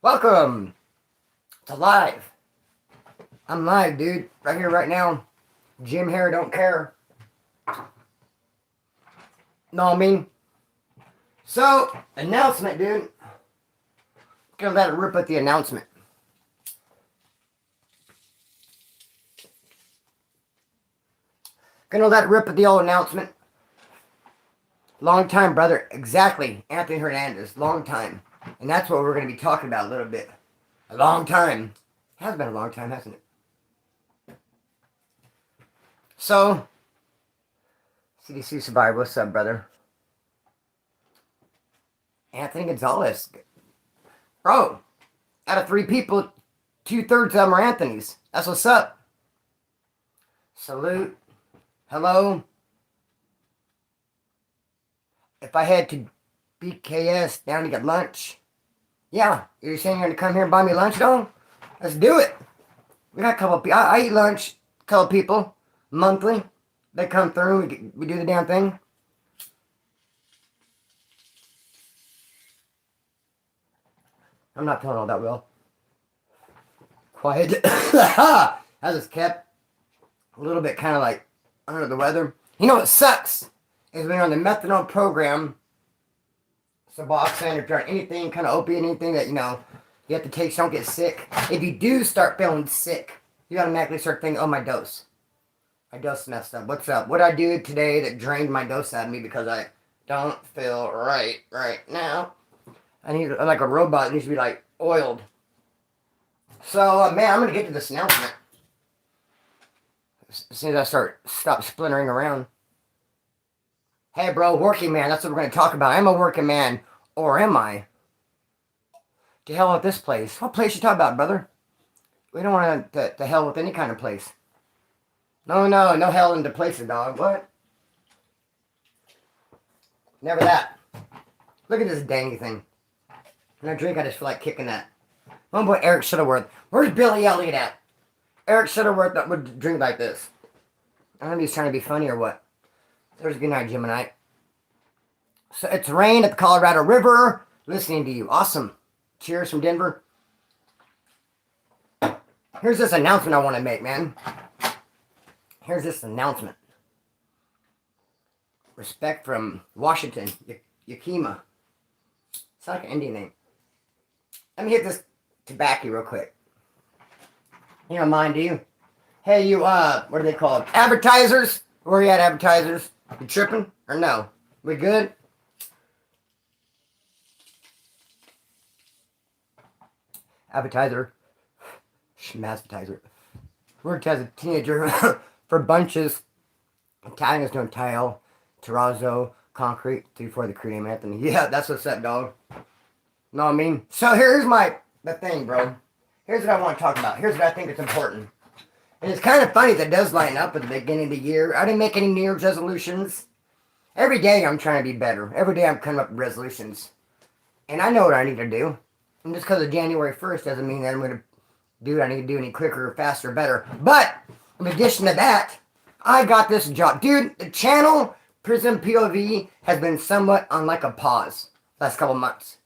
Welcome to live. I'm live, dude. Right here, right now. Jim Hair don't care. Know what I mean? So, announcement, dude. Gonna let it rip at the announcement. Gonna let it rip at the old announcement. Long time, brother. Exactly. Anthony Hernandez. Long time. And that's what we're gonna be talking about a little bit. A long time. Has been a long time, hasn't it? So, CDC Survivor, what's up, brother? Anthony Gonzalez. Bro, out of 3 people, 2/3 of them are Anthony's. That's what's up. Salute. Hello. If I had to BKS down to get lunch. Yeah, you're saying you're going to come here and buy me lunch, though? Let's do it. We got a couple of people. I eat lunch, a couple of people, monthly. They come through, we do the damn thing. I'm not feeling all that well. Quiet. I just kept a little bit kind of like under the weather. You know what sucks? Is when you're on the methadone program, Suboxone, if you're on anything, kind of opiate, anything that, you know, you have to take so you don't get sick. If you do start feeling sick, you automatically start thinking, oh, my dose. My dose messed up. What's up? What I do today that drained my dose out of me because I don't feel right now. I need, like a robot, it needs to be like oiled. So, man, I'm going to get to this announcement. As soon as I stop splintering around. Hey, bro, working man, that's what we're going to talk about. I'm a working man, or am I? To hell with this place. What place you talking about, brother? We don't want to hell with any kind of place. No hell into places, dog. What? Never that. Look at this dangy thing. When I drink, I just feel like kicking that. My boy Eric Shuttleworth. Where's Billy Elliot at? Eric Shuttleworth that would drink like this. I don't know if he's trying to be funny or what. There's a good night, Gemini. So it's rained at the Colorado River. Listening to you. Awesome. Cheers from Denver. Here's this announcement I want to make, man. Here's this announcement. Respect from Washington. Yakima. It's like an Indian name. Let me hit this tobacco real quick. You don't mind, do you? Hey, you, what are they called? Advertisers? Where are you at, advertisers? You tripping? Or no? We good? Advertiser. Schmazvertiser. Worked as a teenager for bunches. Italians doing tile, terrazzo, concrete, 3-4 the crew name Anthony. Yeah, that's what's up, dog. Know what I mean? So here's the thing, bro. Here's what I want to talk about. Here's what I think is important. And it's kind of funny that it does line up at the beginning of the year. I didn't make any New Year's resolutions. Every day I'm trying to be better. Every day I'm coming up with resolutions. And I know what I need to do. And just because of January 1st doesn't mean that I'm going to do what I need to do any quicker, faster, better. But in addition to that, I got this job. Dude, the channel, Prism POV, has been somewhat on like a pause last couple months.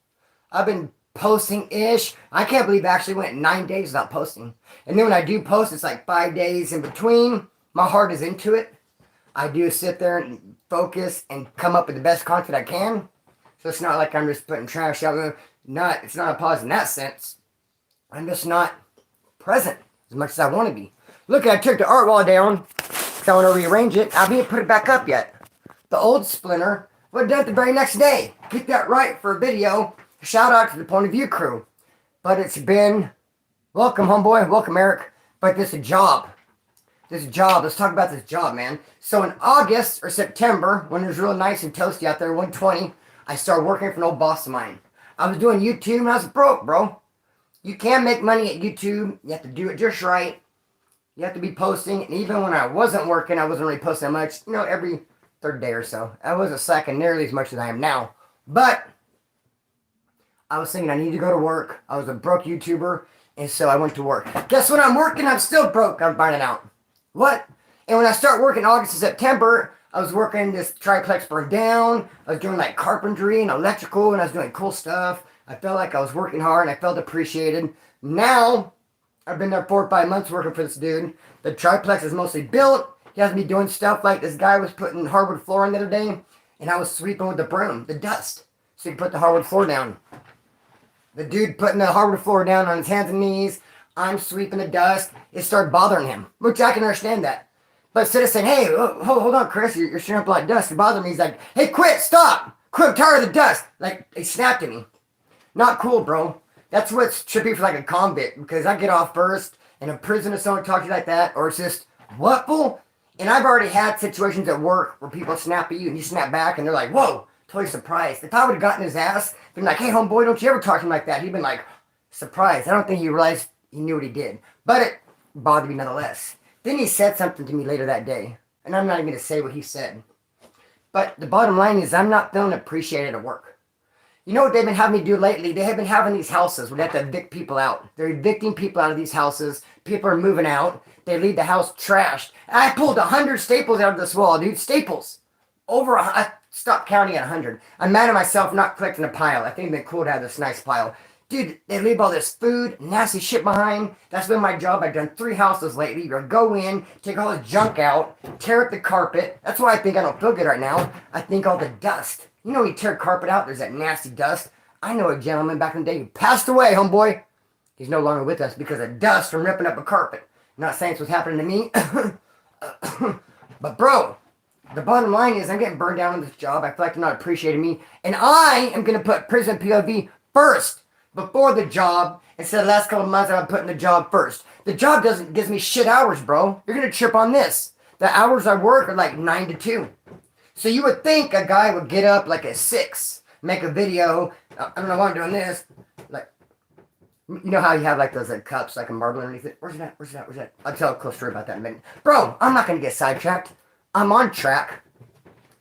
I've been posting-ish. I can't believe I actually went 9 days without posting. And then when I do post, it's like 5 days in between. My heart is into it. I do sit there and focus and come up with the best content I can. So it's not like I'm just putting trash out there. It's not a pause in that sense. I'm just not present as much as I want to be. Look, I took the art wall down. So I want to rearrange it. I haven't put it back up yet. The old splinter would have done it the very next day. Get that right for a video. Shout out to the Point of View crew. But it's been, welcome homeboy, welcome Eric. But this job, let's talk about this job, man. So in August or September, when it was real nice and toasty out there, 120, I started working for an old boss of mine. I was doing YouTube and I was broke, bro. You can make money at YouTube. You have to do it just right. You have to be posting. And even when I wasn't working, I wasn't really posting that much. You know, every third day or so. I wasn't slacking nearly as much as I am now. But I was thinking I need to go to work. I was a broke YouTuber. And so I went to work. Guess when I'm working, I'm still broke. I'm burning out. What? And when I start working August and September, I was working this triplex burned down. I was doing like carpentry and electrical, and I was doing cool stuff. I felt like I was working hard, and I felt appreciated. Now, I've been there 4 or 5 months working for this dude. The triplex is mostly built. He has me doing stuff like this guy was putting hardwood floor in the other day, and I was sweeping with the broom, the dust, so he put the hardwood floor down. The dude putting the hardwood floor down on his hands and knees. I'm sweeping the dust. It started bothering him, which I can understand that. But instead of saying, hey, hold on, Chris, you're stirring up a lot of dust. It bothered me. He's like, hey, quit, stop. Quit, I'm tired of the dust. Like, he snapped at me. Not cool, bro. That's what should be for like a convict, because I get off first, and in prison if someone talks to you like that, or it's just, what, fool? And I've already had situations at work where people snap at you, and you snap back, and they're like, whoa, totally surprised. If I would have gotten his ass, been like, hey, homeboy, don't you ever talk to him like that. He'd been like, surprised. I don't think he realized he knew what he did. But it bothered me nonetheless. Then he said something to me later that day, and I'm not even going to say what he said. But the bottom line is I'm not feeling appreciated at work. You know what they've been having me do lately? They have been having these houses where they have to evict people out. They're evicting people out of these houses. People are moving out. They leave the house trashed. I pulled 100 staples out of this wall, dude. Staples. I stopped counting at 100. I'm mad at myself not collecting a pile. I think it'd been cool to have this nice pile. Dude, they leave all this food, nasty shit behind. That's been my job. I've done 3 houses lately. You're gonna go in, take all the junk out, tear up the carpet. That's why I think I don't feel good right now. I think all the dust. You know, you tear carpet out, there's that nasty dust. I know a gentleman back in the day who passed away, homeboy. He's no longer with us because of dust from ripping up a carpet. I'm not saying it's what's happening to me. But bro, the bottom line is I'm getting burned down on this job. I feel like they're not appreciating me. And I am going to put prison POV first before the job. Instead of the last couple of months, I'm putting the job first. The job gives me shit hours, bro. You're going to trip on this. The hours I work are like 9 to 2. So you would think a guy would get up like at 6, make a video. I don't know why I'm doing this. Like, you know how you have like those like cups, like a marble underneath it? Where's that? I'll tell a cool story about that in a minute. Bro, I'm not going to get sidetracked. I'm on track.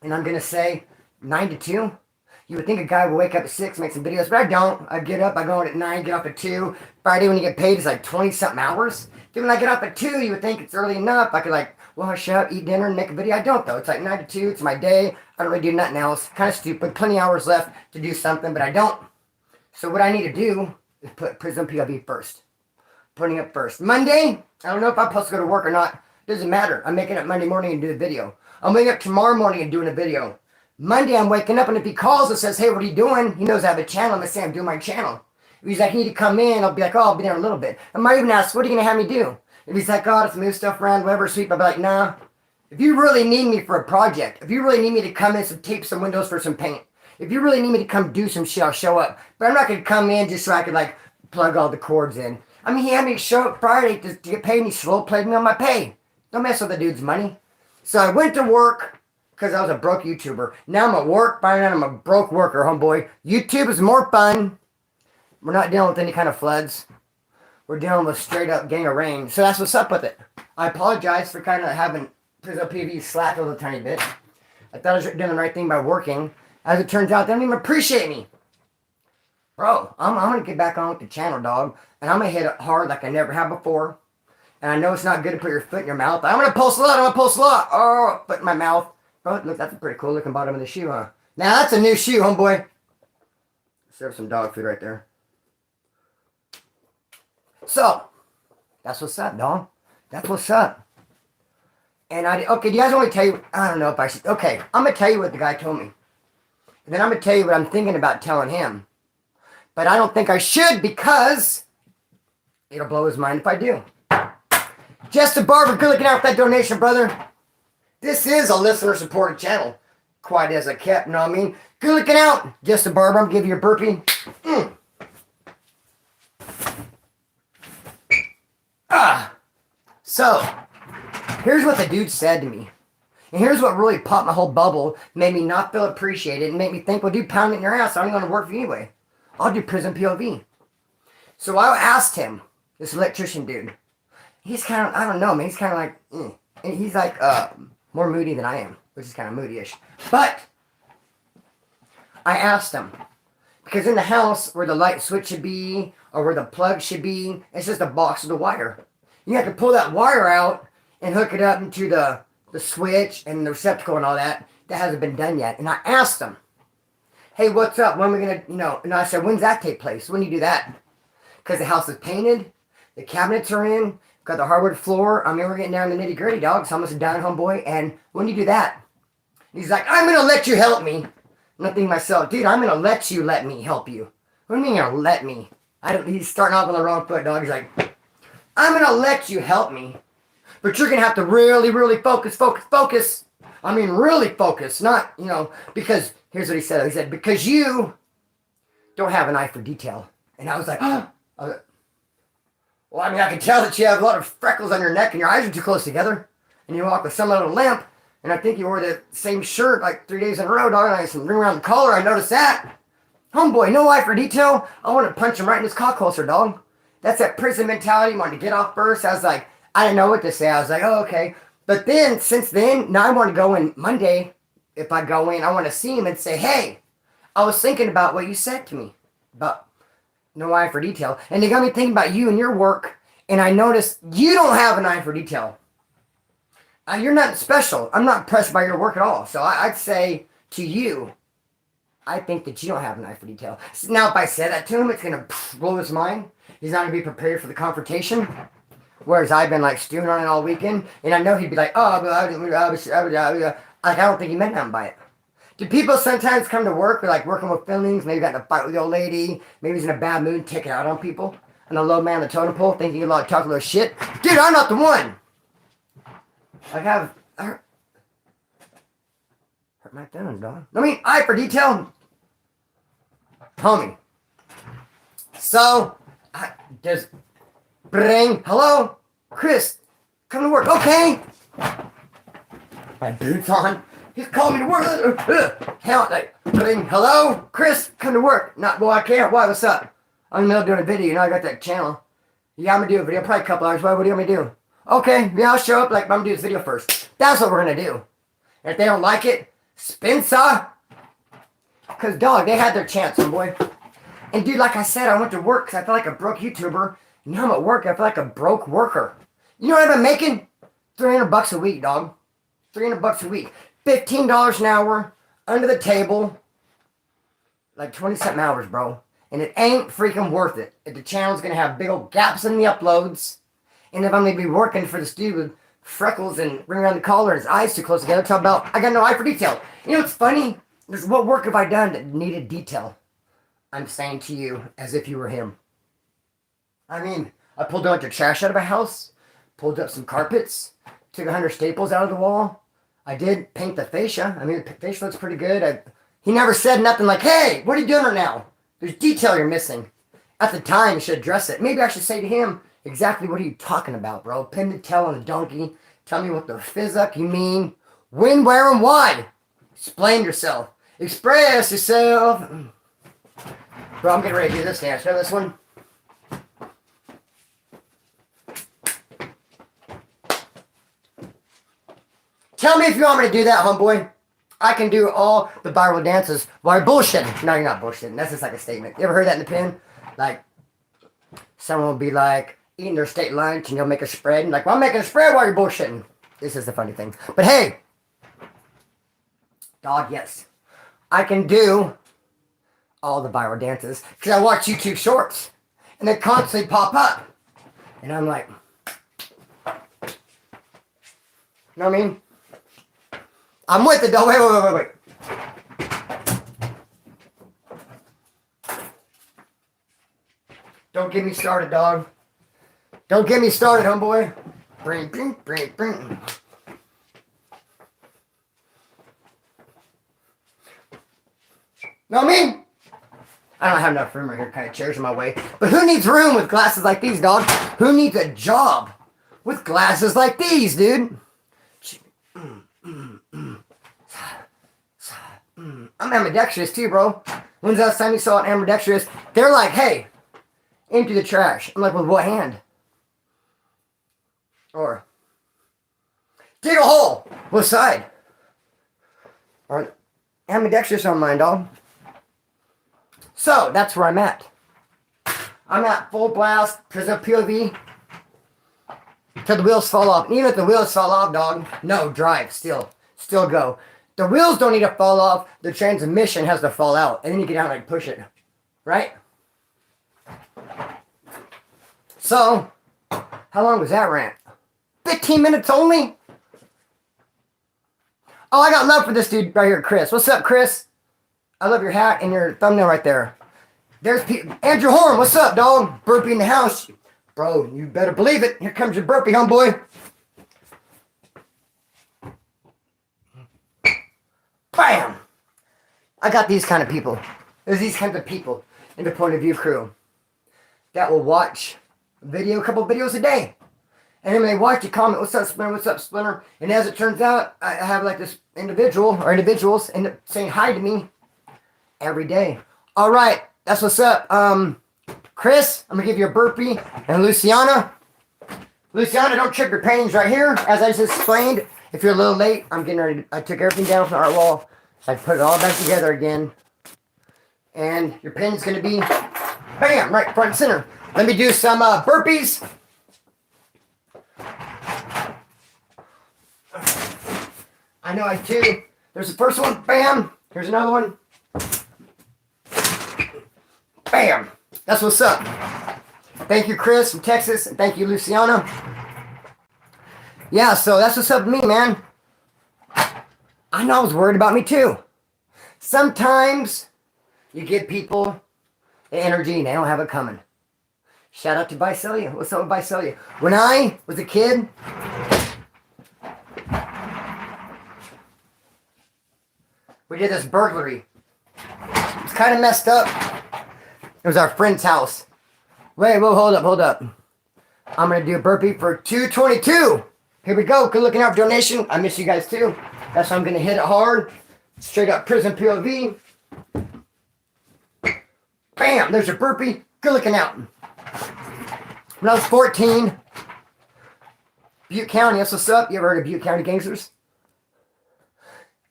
And I'm going to say 9 to 2. You would think a guy would wake up at 6, make some videos, but I don't. I get up, I go in at 9, get off at 2. Friday when you get paid is like 20-something hours. Then when I get up at 2, you would think it's early enough. I could like wash up, eat dinner, and make a video. I don't though. It's like 9 to 2. It's my day. I don't really do nothing else. Kind of stupid. Plenty of hours left to do something, but I don't. So what I need to do is put Prison POV first. Putting it first. Monday, I don't know if I'm supposed to go to work or not. Doesn't matter. I'm making up Monday morning and do the video. I'm waking up tomorrow morning and doing a video. Monday, I'm waking up, and if he calls and says, hey, what are you doing? He knows I have a channel. I'm going to say I'm doing my channel. If he's like, you need to come in, I'll be like, oh, I'll be there in a little bit. I might even ask, what are you going to have me do? If he's like, oh, let's move stuff around, whatever, sweep, I'll be like, nah. If you really need me for a project, if you really need me to come in some tape some windows for some paint, if you really need me to come do some shit, I'll show up. But I'm not going to come in just so I could, like, plug all the cords in. I mean, he had me show up Friday to get paid, and he slow played me on my pay. Don't mess with the dude's money. So I went to work because I was a broke YouTuber. Now I'm at work, finding out I'm a broke worker, homeboy. YouTube is more fun. We're not dealing with any kind of floods. We're dealing with straight up gang of rain. So that's what's up with it. I apologize for kind of having Prison POV slack a little tiny bit. I thought I was doing the right thing by working. As it turns out, they don't even appreciate me. Bro, I'm going to get back on with the channel, dog. And I'm going to hit it hard like I never have before. And I know it's not good to put your foot in your mouth. I'm going to post a lot. Oh, foot in my mouth. Bro, look, that's a pretty cool looking bottom of the shoe, huh? Now, that's a new shoe, homeboy. Serve some dog food right there. So, that's what's up, dog. That's what's up. And okay, do you guys want me to tell you? I don't know if I should. Okay, I'm going to tell you what the guy told me. And then I'm going to tell you what I'm thinking about telling him. But I don't think I should because it'll blow his mind if I do. Justin Barber, good looking out for that donation, brother. This is a listener-supported channel. Quiet as I kept, you know what I mean? Good looking out. Justin Barber, I'm giving you a burpee. So, here's what the dude said to me. And here's what really popped my whole bubble, made me not feel appreciated, and made me think, well, dude, pound it in your ass. I don't even want to work for you anyway. I'll do Prison POV. So I asked him, this electrician dude. He's kind of, I don't know, man. He's kind of like, And he's like, more moody than I am, which is kind of moody-ish. But I asked him, Because in the house, where the light switch should be, or where the plug should be, it's just a box of the wire. You have to pull that wire out and hook it up into the switch and the receptacle and all that. That hasn't been done yet. And I asked them, hey, what's up? When are we going to, And I said, when's that take place? When do you do that? Because the house is painted, the cabinets are in, got the hardwood floor. I mean, we're getting down to the nitty gritty, dog. So I'm almost done, homeboy. And when do you do that? He's like, I'm going to let you help me. And I'm thinking to myself, dude, I'm going to let me help you. What do you mean you're going to let me? He's starting off on the wrong foot, dog. He's like, I'm going to let you help me. But you're going to have to really, really focus. I mean, really focus. Not, because here's what he said. He said, because you don't have an eye for detail. And I was like, well, I mean, I can tell that you have a lot of freckles on your neck and your eyes are too close together. And you walk with some little limp. And I think you wore the same shirt like 3 days in a row, dog. And I had some ring around the collar. I noticed that. Homeboy, no eye for detail. I want to punch him right in his cock holster, dog. That's that prison mentality. Wanted to get off first. I was like, I didn't know what to say. I was like, oh, okay. But then, since then, now I want to go in Monday. If I go in, I want to see him and say, hey, I was thinking about what you said to me about no eye for detail. And it got me thinking about you and your work. And I noticed you don't have an eye for detail. You're not special. I'm not impressed by your work at all. So I'd say to you, I think that you don't have an eye for detail. Now, if I say that to him, it's going to blow his mind. He's not going to be prepared for the confrontation. Whereas I've been like stewing on it all weekend. And I know he'd be like, I don't think he meant nothing by it. Do people sometimes come to work, like working with feelings, maybe got in a fight with the old lady, maybe he's in a bad mood, take it out on people, and the low man on the totem pole, thinking you like talk a little shit? Dude, I'm not the one. I hurt my feelings, dog. I mean, eye for detail, homie. So, I just bring, hello, Chris, come to work, okay. My boots on. He's calling me to work. Hell, like, hello, Chris, come to work. Not, well, I can't. Why? What's up? I'm in the middle of doing a video. I got that channel. Yeah, I'm gonna do a video, probably a couple hours. What do you want me to do? Okay, yeah, I'll show up. Like, I'm gonna do this video first. That's what we're gonna do. And if they don't like it, Spencer. Cause dog, they had their chance, boy. And dude, like I said, I went to work because I felt like a broke YouTuber. And now I'm at work. I feel like a broke worker. You know what I've been making? $300 a week, dog. $300 a week. $15 an hour, under the table, like 20-something hours, bro. And it ain't freaking worth it. If the channel's going to have big old gaps in the uploads, and if I'm going to be working for this dude with freckles and ring around the collar and his eyes too close together, talk about, I got no eye for detail. You know what's funny? What work have I done that needed detail? I'm saying to you as if you were him. I mean, I pulled a bunch of trash out of a house, pulled up some carpets, took 100 staples out of the wall. I did paint the fascia. I mean, the fascia looks pretty good. He never said nothing like, hey, what are you doing right now? There's detail you're missing. At the time, you should address it. Maybe I should say to him, exactly what are you talking about, bro? Pin the tail on the donkey. Tell me what the fizzuck you mean. When, where, and why. Explain yourself. Express yourself. Bro, I'm getting ready to do this dance. Know this one? Tell me if you want me to do that, homeboy. I can do all the viral dances while you're bullshitting. No, you're not bullshitting. That's just like a statement. You ever heard that in the pen? Like, someone will be like, eating their state lunch, and you'll make a spread. And like, well, I'm making a spread while you're bullshitting. This is the funny thing. But hey, dog, yes. I can do all the viral dances because I watch YouTube shorts. And they constantly pop up. And I'm like, you know what I mean? I'm with it, though. Wait. Don't get me started, dog. Don't get me started, homeboy. Bring. Know what I mean? I don't have enough room right here, kind of chairs in my way. But who needs room with glasses like these, dog? Who needs a job with glasses like these, dude? I'm ambidextrous too, bro. When's the last time you saw an ambidextrous? They're like, hey, empty the trash. I'm like, with what hand? Or, dig a hole. What side? Or, ambidextrous on mine, dog. So that's where I'm at. I'm at full blast, prison POV, till the wheels fall off. And even if the wheels fall off, dog, no, drive, still go. The wheels don't need to fall off, the transmission has to fall out, and then you get down and push it, right? So, how long was that rant? 15 minutes only? Oh, I got love for this dude right here, Chris. What's up, Chris? I love your hat and your thumbnail right there. There's Andrew Horn. What's up, dog? Burpee in the house. Bro, you better believe it. Here comes your burpee, homeboy. Bam! I got these kind of people. There's these kinds of people in the Point of View crew that will watch a couple videos a day. And then when they watch, you comment, what's up, Splinter? What's up, Splinter? And as it turns out, I have like this individual or individuals end up saying hi to me every day. All right, that's what's up. Chris, I'm going to give you a burpee. And Luciana, don't trip your paintings right here. As I just explained, if you're a little late, I'm getting ready. I took everything down from the art wall. So I put it all back together again. And your pin's going to be, bam, right front and center. Let me do some burpees. I know I do. There's the first one. Bam. Here's another one. Bam. That's what's up. Thank you, Chris from Texas. And thank you, Luciana. Yeah, so that's what's up with me, man. I know I was worried about me too. Sometimes you give people the energy and they don't have it coming. Shout out to Visalia. What's up with Visalia? When I was a kid, we did this burglary. It's kind of messed up. It was our friend's house. Wait, whoa, hold up. I'm going to do a burpee for 222. Here we go. Good looking out for donation. I miss you guys too. That's why I'm going to hit it hard. Straight up prison POV. Bam, there's your burpee. Good looking out. When I was 14, Butte County, that's what's up. You ever heard of Butte County gangsters?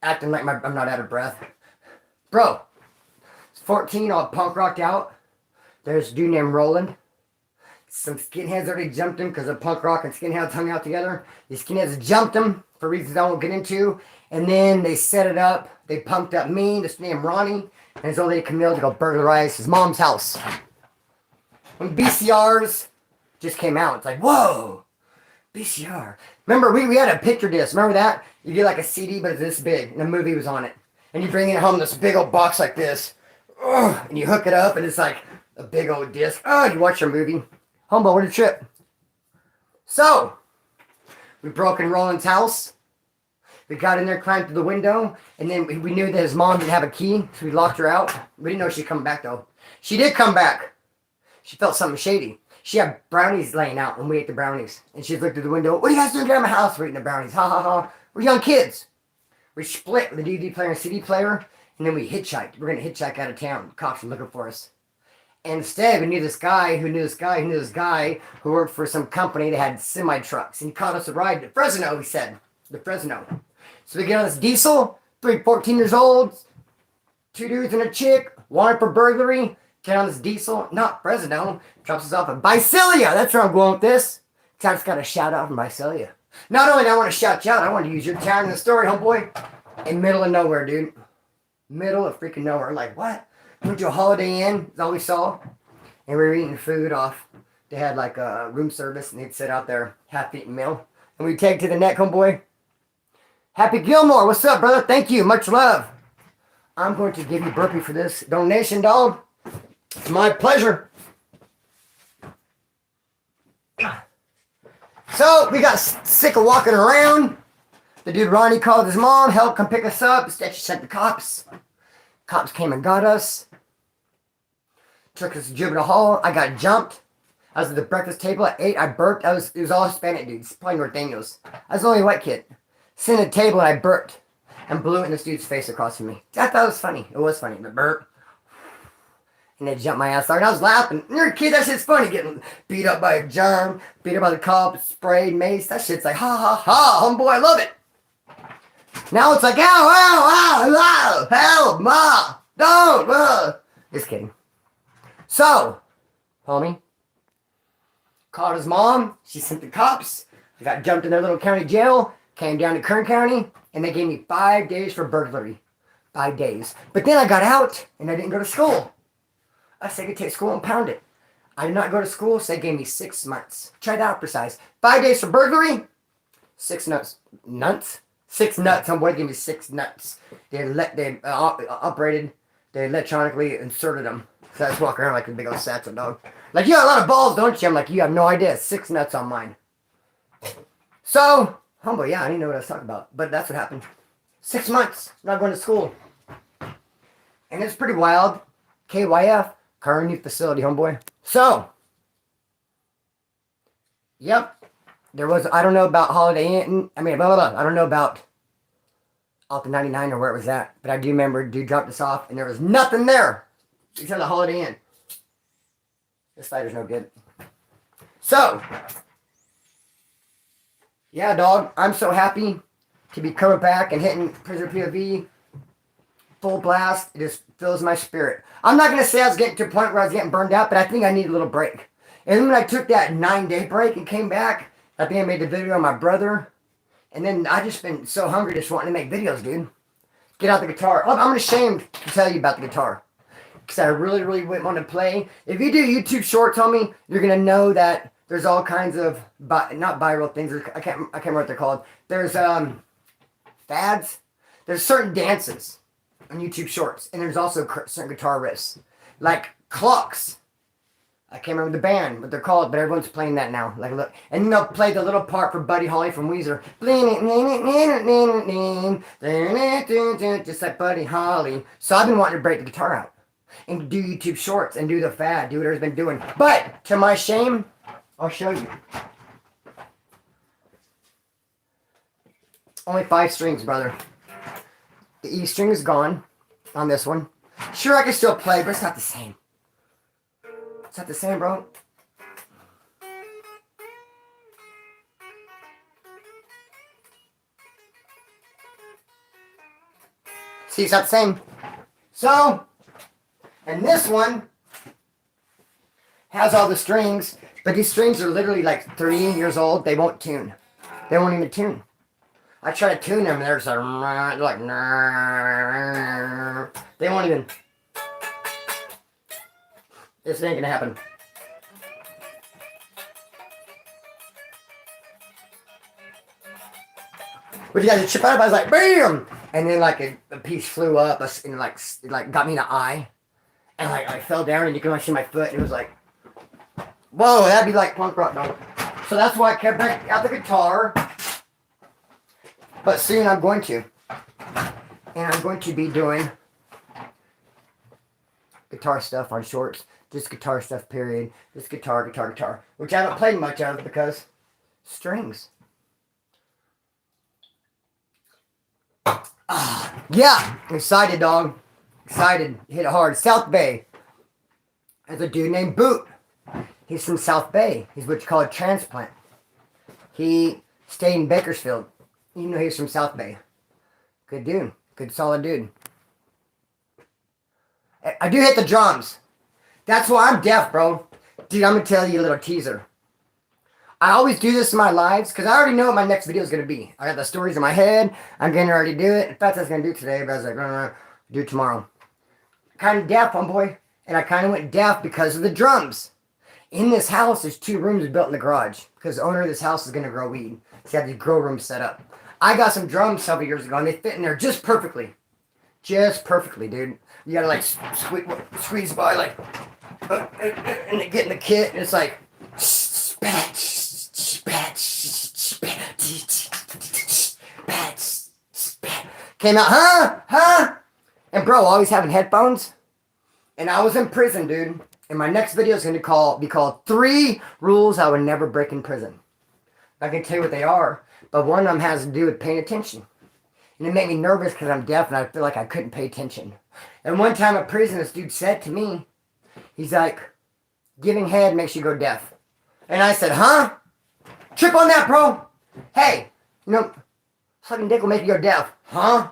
Acting like I'm not out of breath. Bro, 14, all punk rocked out. There's a dude named Roland. Some skinheads already jumped him because of punk rock and skinheads hung out together. The skinheads jumped him for reasons I won't get into. And then they set it up. They pumped up me, this named Ronnie, and his old lady Camille to go burglarize his mom's house. When BCRs just came out, it's like, whoa, BCR. Remember, we had a picture disc. Remember that? You get like a CD, but it's this big, and a movie was on it. And you bring it home, this big old box like this. And you hook it up, and it's like a big old disc. You watch your movie. Humble, what a trip. So, we broke in Roland's house. We got in there, climbed through the window, and then we knew that his mom didn't have a key, so we locked her out. We didn't know she'd come back, though. She did come back. She felt something shady. She had brownies laying out, and we ate the brownies. And she looked through the window, what are you guys doing around my house? We're eating the brownies. Ha, ha, ha. We're young kids. We split the DVD player and CD player, and then we hitchhiked. We're going to hitchhike out of town. Cops were looking for us. And instead, we knew this guy who knew this guy who knew this guy who worked for some company that had semi-trucks. And he caught us a ride to Fresno, he said. The Fresno. So we get on this diesel, 14 years old, 2 dudes and a chick, wanted for burglary, get on this diesel, not Fresno, drops us off at Visalia. That's where I'm going with this. I just got a shout out from Visalia. Not only do I want to shout you out, I want to use your town in the story, homeboy. In middle of nowhere, dude. Middle of freaking nowhere. Like, what? Went to a Holiday Inn, that's all we saw. And we were eating food off. They had like a room service, and they'd sit out there, half-eaten meal. And we'd take to the neck, homeboy. Happy Gilmore, what's up, brother? Thank you, much love. I'm going to give you burpee for this donation, dog. It's my pleasure. So, we got sick of walking around. The dude Ronnie called his mom, help come pick us up. Instead, she sent the cops. Cops came and got us. Took us to Juvenile Hall. I got jumped. I was at the breakfast table at 8. I burped. It was all Hispanic dudes playing North Daniels. I was the only white kid. Sitting at a table and I burped and blew it in this dude's face across from me. I thought it was funny. It was funny. The burp. And they jumped my ass out. And I was laughing. You're a kid. That shit's funny. Getting beat up by a germ. Beat up by the cops. Sprayed, mace. That shit's like, ha, ha, ha. Homeboy, I love it. Now it's like, ow, ow, ow, ow. Help, ma. Don't. Just kidding. So, homie called his mom. She sent the cops. I got jumped in their little county jail. Came down to Kern County, and they gave me 5 days for burglary. 5 days. But then I got out, and I didn't go to school. I said I could take school and pound it. I did not go to school, so they gave me 6 months. Try that out precise. 5 days for burglary. 6 nuts. Nuts? 6 nuts. Homeboy gave me 6 nuts. They operated. They electronically inserted them. So I just walk around like a big old satchel dog. Like, you got a lot of balls, don't you? I'm like, you have no idea. 6 nuts on mine. So, homeboy, yeah, I didn't know what I was talking about. But that's what happened. 6 months. Not going to school. And it's pretty wild. KYF. Kern Youth Facility, homeboy. So, yep. There was, I don't know about Holiday Inn. I mean, blah, blah, blah. I don't know about Alta 99 or where it was at. But I do remember dude dropped us off and there was nothing there except the Holiday Inn. This fighter's no good. So, yeah, dog. I'm so happy to be coming back and hitting Prisoner POV full blast. It just fills my spirit. I'm not going to say I was getting to a point where I was getting burned out, but I think I need a little break. And then when I took that 9-day break and came back, I think I made the video on my brother. And then I just been so hungry just wanting to make videos, dude. Get out the guitar. I'm ashamed to tell you about the guitar. Because I really, really want to play. If you do YouTube shorts on me, you're going to know that there's all kinds of, not viral things. I can't remember what they're called. There's fads. There's certain dances on YouTube shorts. And there's also certain guitar riffs. Like clocks. I can't remember the band, what they're called, but everyone's playing that now. Like, look, and then they'll play the little part for Buddy Holly from Weezer. Just like Buddy Holly. So I've been wanting to break the guitar out and do YouTube shorts and do the fad, do what I've been doing. But to my shame, I'll show you. Only 5 strings, brother. The E string is gone on this one. Sure, I can still play, but it's not the same. It's not the same, bro. See, it's not the same. So, and this one has all the strings, but these strings are literally like 3 years old. They won't tune. They won't even tune. I try to tune them, and they're just like, they won't even. This ain't gonna happen. But you guys chip out of it, I was like, BAM! And then like a piece flew up and like got me in the eye. And like I fell down and you can only see my foot and it was like, whoa, that'd be like punk rock, dog. So that's why I kept back out the guitar. But soon I'm going to. And I'm going to be doing guitar stuff on shorts. Just guitar stuff, period. Just guitar. Which I don't play much of because strings. Yeah, excited, dog. Excited. Hit it hard. South Bay. There's a dude named Boot. He's from South Bay. He's what you call a transplant. He stayed in Bakersfield. You know he's from South Bay. Good dude. Good solid dude. I do hit the drums. That's why I'm deaf, bro. Dude, I'm going to tell you a little teaser. I always do this in my lives because I already know what my next video is going to be. I got the stories in my head. I'm going to already do it. In fact, I was going to do it today, but I was like, no, do it tomorrow. Kind of deaf, homeboy. And I kind of went deaf because of the drums. In this house, there's 2 rooms built in the garage because the owner of this house is going to grow weed. So he had these grow rooms set up. I got some drums several years ago, and they fit in there just perfectly. Just perfectly, dude. You got to, like, squeeze by, like, and they get in the kit, and it's like, spat, spat, spat, spat, spat. Came out, huh? And bro, always having headphones. And I was in prison, dude. And my next video is going to be called 3 Rules I Would Never Break in Prison. I can tell you what they are, but one of them has to do with paying attention. And it made me nervous because I'm deaf and I feel like I couldn't pay attention. And one time in prison, this dude said to me, he's like, giving head makes you go deaf. And I said, huh? Trip on that, bro. Hey, you know, sucking dick will make you go deaf. Huh?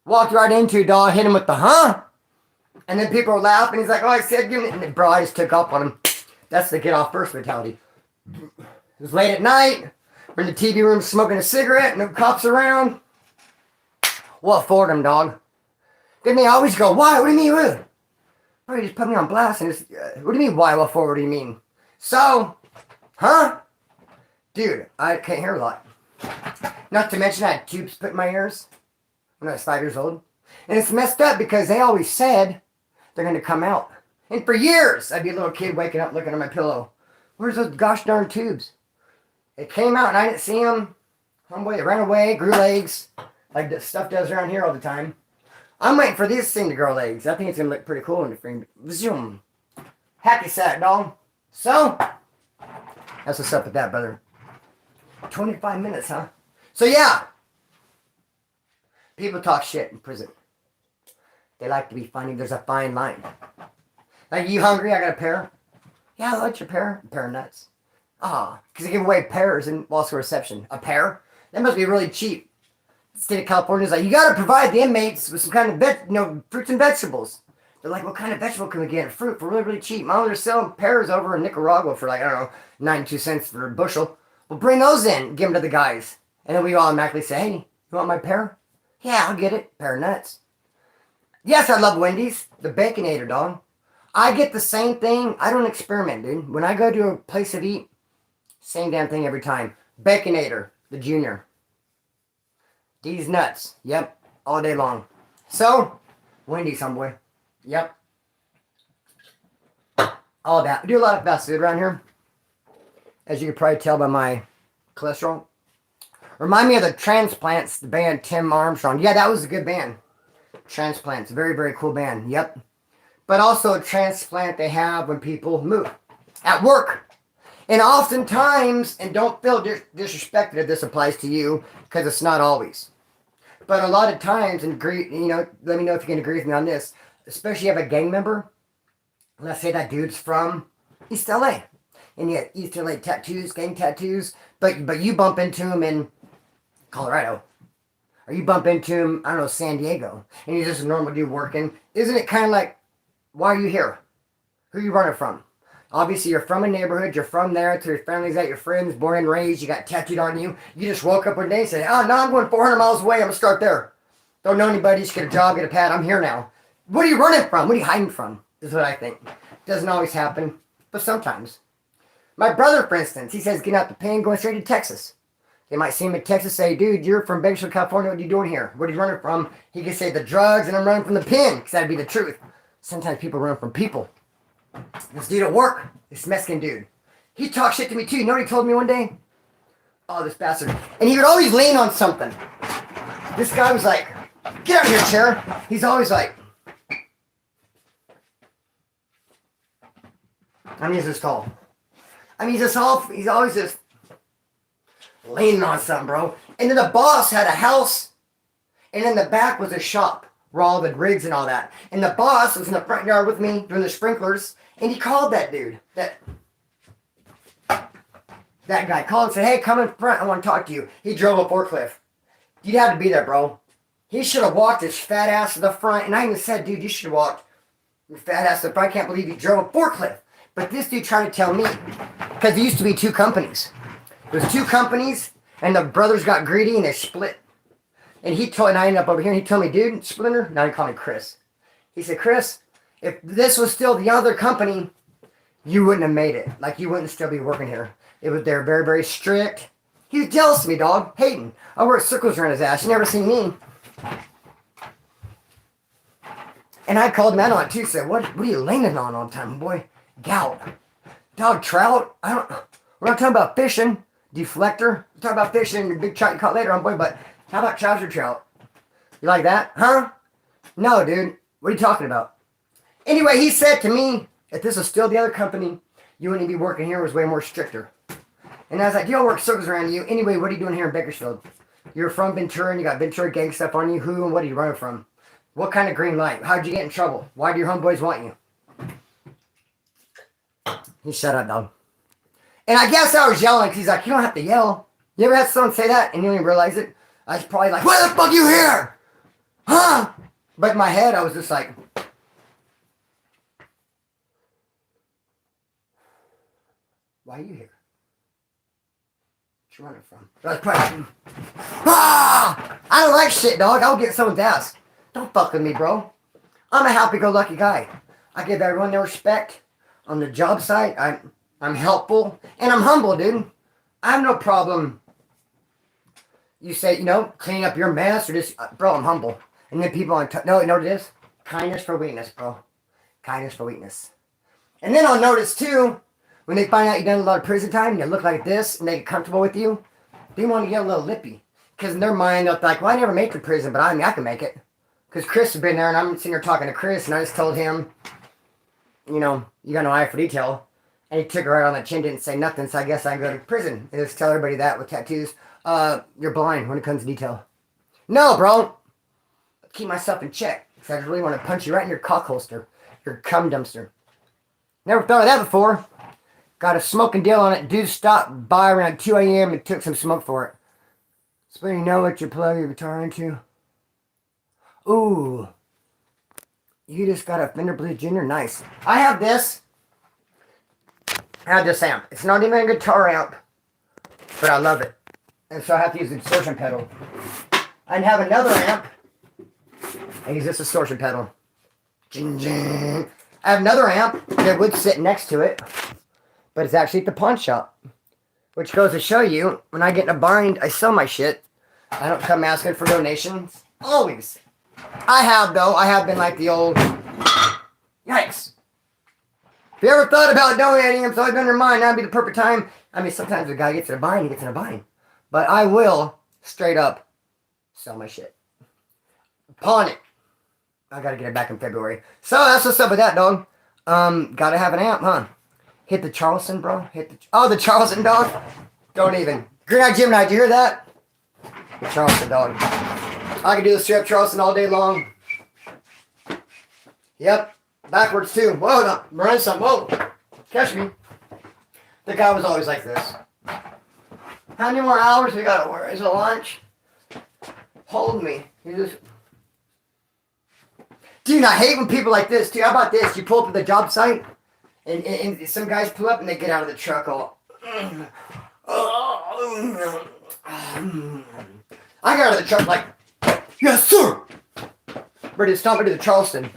Walked right into it, dog, hit him with the huh? And then people were laughing. He's like, oh, I said, give me. And bro, I just took up on him. That's the get off first mentality. It was late at night. We're in the TV room smoking a cigarette. No cops around. What for them, dog? Then they always go, why? What do you mean? Bro, you just put me on blast. And what do you mean, why? What for? What do you mean? So, huh? Dude, I can't hear a lot. Not to mention I had tubes put in my ears when I was 5 years old. And it's messed up because they always said they're going to come out. And for years, I'd be a little kid waking up looking at my pillow. Where's those gosh darn tubes? It came out and I didn't see them. Homeboy, it ran away, grew legs. Like the stuff does around here all the time. I'm waiting for this thing to grow legs. I think it's going to look pretty cool in the frame. Zoom. Happy sack, dog. So, that's what's up with that, brother. 25 minutes, huh? So, yeah. People talk shit in prison. They like to be funny. There's a fine line. Like, you hungry? I got a pear. Yeah, I like your pear. A pear of nuts. Because they give away pears in Walsall Reception. A pear? That must be really cheap. The state of California is like, you got to provide the inmates with some kind of fruits and vegetables. They're like, what kind of vegetable can we get? Fruit for really, really cheap. Mom, they're selling pears over in Nicaragua for like, I don't know, 92 cents for a bushel. Well, bring those in. Give them to the guys. And then we automatically say, hey, you want my pear? Yeah, I'll get it. Pear of nuts. Yes, I love Wendy's. The Baconator, dog. I get the same thing. I don't experiment, dude. When I go to a place to eat, same damn thing every time. Baconator, the junior. These nuts. Yep. All day long. So, Wendy's, homeboy. Yep. All that. We do a lot of fast food around here. As you can probably tell by my cholesterol. Remind me of the Transplants, the band Tim Armstrong. Yeah, that was a good band. Transplants. Very, very cool band. Yep. But also a transplant they have when people move. At work. And oftentimes, and don't feel disrespected if this applies to you, because it's not always. But a lot of times, and let me know if you can agree with me on this, especially if you have a gang member. Let's say that dude's from East LA. And you have East LA tattoos, gang tattoos, but you bump into him in Colorado. Or you bump into him, I don't know, San Diego. And he's just a normal dude working. Isn't it kind of like, why are you here? Who are you running from? Obviously, you're from a neighborhood. You're from there. It's your family's at your friends, born and raised. You got tattooed on you. You just woke up one day and said, oh, no, I'm going 400 miles away. I'm going to start there. Don't know anybody. Just get a job, get a pad. I'm here now. What are you running from? What are you hiding from? Is what I think. Doesn't always happen, but sometimes. My brother, for instance, he says getting out the pen, going straight to Texas. They might see him in Texas, say, dude, you're from Bakersfield, California. What are you doing here? What are you running from? He could say the drugs, and I'm running from the pen, because that'd be the truth. Sometimes people run from people. This dude at work, this Mexican dude, he talked shit to me too. You know what he told me one day? Oh, this bastard. And he would always lean on something. This guy was like, get out of here, chair. He's always like, he's just tall. He's always just leaning on something, bro. And then the boss had a house, and in the back was a shop where all the rigs and all that. And the boss was in the front yard with me doing the sprinklers, and he called that dude, that guy called and said, hey, come in front, I want to talk to you. He drove a forklift. You'd have to be there, bro. He should have walked his fat ass to the front, and I even said, dude, you should have walked your fat ass to the front. I can't believe you drove a forklift. But this dude tried to tell me, because there used to be two companies. There's two companies, and the brothers got greedy, and they split. And I ended up over here, and he told me, dude, Splinter, now he called me Chris. He said, Chris, if this was still the other company, you wouldn't have made it. Like, you wouldn't still be working here. They're very, very strict. He was jealous of me, dog. Hating. I worked circles around his ass. You never seen me. And I called him out on it, too. Said, what are you leaning on all the time, boy? Gout. Dog, trout. We're not talking about fishing. Deflector. We're talking about fishing. Your big trout you caught later on, boy, but how about trouser trout? You like that? Huh? No, dude. What are you talking about? Anyway, he said to me, if this was still the other company, you wouldn't be working here. It was way more stricter. And I was like, you don't work circles around you. Anyway, what are you doing here in Bakersfield? You're from Ventura and you got Ventura gang stuff on you. Who and what are you running from? What kind of green light? How'd you get in trouble? Why do your homeboys want you? He shut up, dog. And I guess I was yelling because he's like, you don't have to yell. You ever had someone say that and you don't even realize it? I was probably like, why the fuck you here? Huh? But in my head, I was just like, Why are you here? What you running from? That's probably... Ah! I don't like shit, dog. I'll get someone's ass. Don't fuck with me, bro. I'm a happy-go-lucky guy. I give everyone their respect. On the job site, I'm helpful. And I'm humble, dude. I have no problem. You say, you know, clean up your mess or just... bro, I'm humble. And then people on... no, you know what it is? Kindness for weakness, bro. Kindness for weakness. And then I'll notice, too, when they find out you've done a lot of prison time and you look like this and they get comfortable with you, they want to get a little lippy. Because in their mind, they'll be like, well, I never make it to prison, but I can make it. Because Chris has been there, and I'm sitting here talking to Chris, and I just told him, you know, you got no eye for detail. And he took it right on the chin, didn't say nothing, so I guess I can go to prison. And just tell everybody that with tattoos. You're blind when it comes to detail. No, bro. Keep myself in check. Because I really want to punch you right in your cock holster. Your cum dumpster. Never thought of that before. Got a smoking deal on it. Dude stopped by around 2 a.m. and took some smoke for it. So you know what you plug your guitar into? Ooh. You just got a Fender Blues Junior. Nice. I have this. I have this amp. It's not even a guitar amp. But I love it. And so I have to use the distortion pedal. I have another amp. I use this distortion pedal. I have another amp that would sit next to it. But it's actually at the pawn shop. Which goes to show you, when I get in a bind, I sell my shit. I don't come asking for donations. Always. I have been like the old... Yikes. If you ever thought about donating, it's always been in your mind, that'd be the perfect time. I mean, sometimes a guy gets in a bind, he gets in a bind. But I will, straight up, sell my shit. Pawn it. I gotta get it back in February. So, that's what's up with that, dog. Gotta have an amp, huh? Hit the Charleston, bro. The Charleston, dog. Don't even. Green Eye Gemini, did you hear that? The Charleston, dog. I can do the strip Charleston all day long. Yep. Backwards, too. Whoa, no. Run some. Whoa. Catch me. The guy was always like this. How many more hours we gotta work? Is it lunch? Hold me. You just... Dude, I hate when people like this, too. How about this? You pull up at the job site, and some guys pull up, and they get out of the truck all... I got out of the truck like... Yes, sir! Ready to stomp into the Charleston.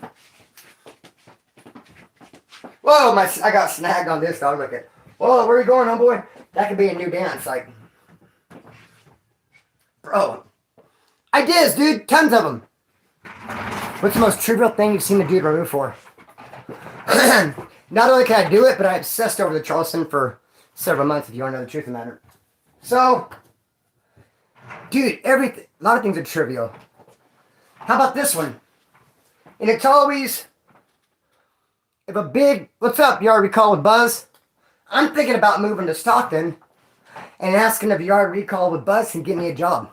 Whoa, I got snagged on this dog. Look at. Whoa, where are you going, homeboy? That could be a new dance. Like, bro. Ideas, dude. Tons of them. What's the most trivial thing you've seen a dude remove for? Not only can I do it, but I obsessed over the Charleston for several months, if you want to know the truth of the matter. So, dude, a lot of things are trivial. How about this one? And it's always, if a big, what's up, yard recall with Buzz? I'm thinking about moving to Stockton and asking if yard recall with Buzz can get me a job.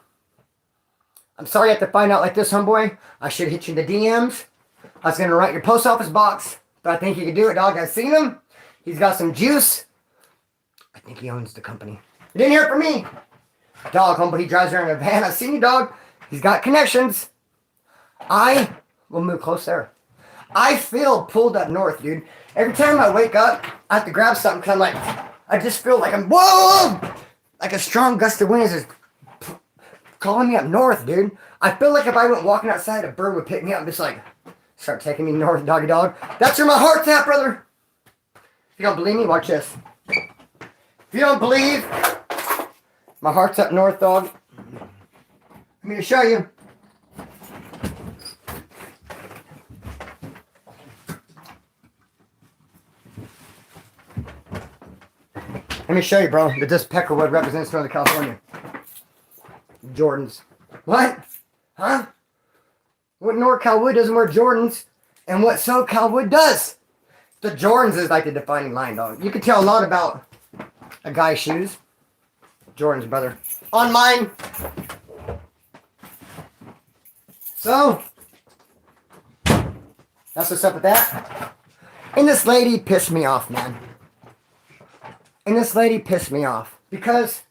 I'm sorry I have to find out like this, homeboy. I should have hit you in the DMs. I was going to write your post office box, but I think you can do it, dog. I've seen him. He's got some juice. I think he owns the company. You didn't hear it from me. Dog, homeboy, he drives around in a van. I've seen you, dog. He's got connections. I will move close there. I feel pulled up north, dude. Every time I wake up, I have to grab something because I'm like, I just feel like I'm, whoa! Like a strong gust of wind is just calling me up north, dude. I feel like if I went walking outside, a bird would pick me up and just like, start taking me north, doggy dog. That's where my heart's at, brother. If you don't believe me, watch this. If you don't believe, my heart's up north, dog. Let me show you. Let me show you, bro, that this peckerwood represents Northern California. Jordans. What? Huh? What NorCal wood doesn't wear Jordans, and what SoCal wood does. The Jordans is like the defining line, dog. You can tell a lot about a guy's shoes. Jordans, brother. On mine. So, that's what's up with that. And this lady pissed me off, man. And this lady pissed me off. Because,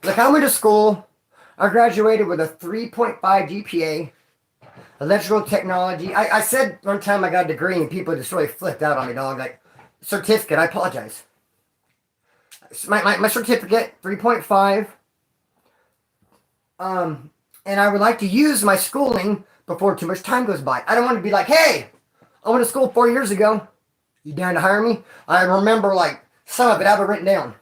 look, I went to school. I graduated with a 3.5 GPA. Electrical technology. I said one time I got a degree and people just really flipped out on me, dog. Like, certificate, I apologize. my certificate, 3.5. And I would like to use my schooling before too much time goes by. I don't want to be like, hey, I went to school 4 years ago. You down to hire me? I remember like some of it. I have it written down.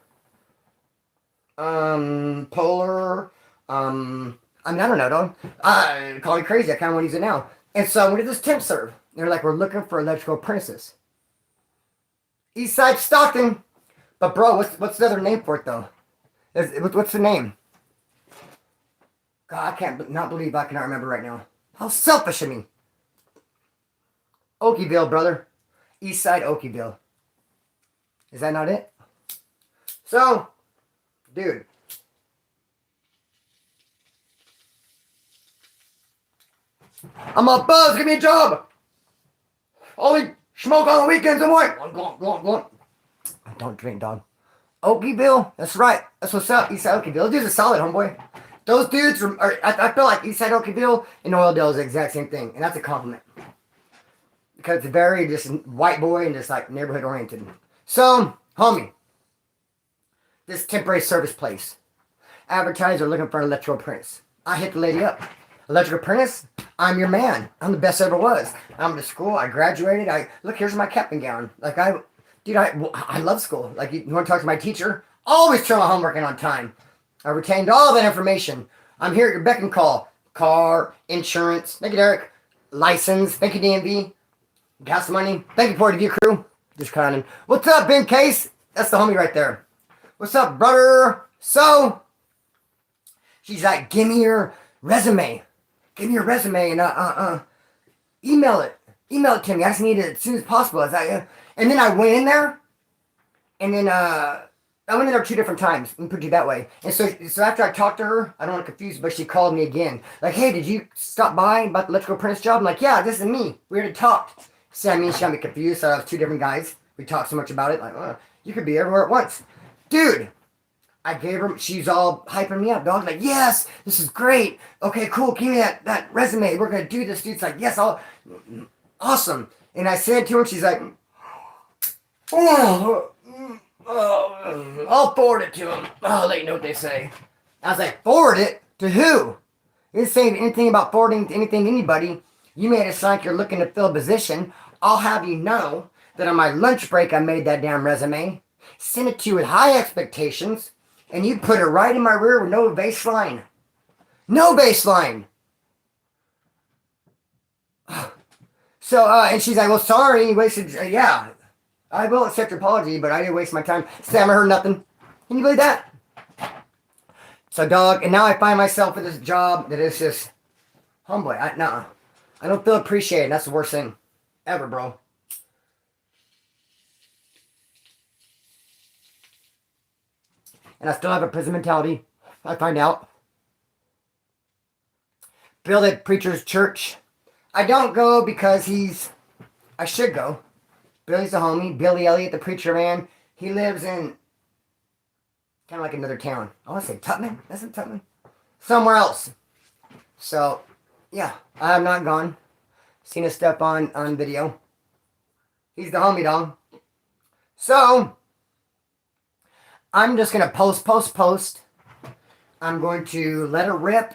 Polar. I mean, I don't know, dog. Call me crazy. I kind of want to use it now. And so I went to this temp serve. They're like, we're looking for electrical apprentices. Eastside Stockton. But bro, what's the other name for it though? What's the name? God, I can't not believe I cannot remember right now. How selfish of me. Okieville, brother. Eastside Okieville. Is that not it? So, dude. I'm a buzz. Give me a job. Only smoke on the weekends and what? I don't drink, dog. Okieville? That's right. That's what's up. Eastside Okieville. Those dudes are solid, homeboy. Those dudes I feel like Eastside Okieville and Oildale is the exact same thing. And that's a compliment. Because it's very just white boy and just like neighborhood oriented. So, homie. This temporary service place. Advertiser looking for an electrical apprentice. I hit the lady up. Electrical apprentice? I'm your man. I'm the best ever was. I'm to school. I graduated. Look, here's my cap and gown. Like I love school. Like you want to talk to my teacher? Always turn my homework in on time. I retained all that information. I'm here at your beck and call. Car, insurance. Thank you, Derek. License. Thank you, DMV. Gas money. Thank you, Point of View crew. Just clowning. What's up, Ben Case? That's the homie right there. What's up, brother? So, she's like, give me your resume. Give me your resume and email it. Email it to me. I just need it as soon as possible. And then I went in there, and then I went in there 2 different times. Let me put it that way. And so after I talked to her, I don't want to confuse, but she called me again. Like, hey, did you stop by about the electrical apprentice job? I'm like, yeah, this is me. We already talked. See, I mean, she got me confused. So I was 2 different guys. We talked so much about it. Like, you could be everywhere at once. Dude, I gave her, she's all hyping me up, dog. Like, yes, this is great. Okay, cool. Give me that resume. We're going to do this. Dude's like, yes, awesome. And I said to her, she's like, I'll forward it to him. I'll let you know what they say. I was like, forward it? To who? You didn't say anything about forwarding anything to anybody. You made it sound like you're looking to fill a position. I'll have you know that on my lunch break, I made that damn resume. Sent it to you with high expectations. And you put it right in my rear with no baseline. No baseline. So, and she's like, well, sorry. You wasted, yeah. I will accept your apology, but I didn't waste my time. Sam, I heard nothing. Can you believe that? So, dog, and now I find myself with this job that is just, homeboy, I don't feel appreciated. That's the worst thing ever, bro. And I still have a prison mentality. I find out. Bill at Preacher's Church. I don't go because I should go. Billy's a homie. Billy Elliott, the preacher man. He lives in kind of like another town. I want to say Tutman. Isn't Tutman? Somewhere else. So, yeah. I have not gone. Seen his stuff on video. He's the homie, dog. So, I'm just going to post. I'm going to let it rip.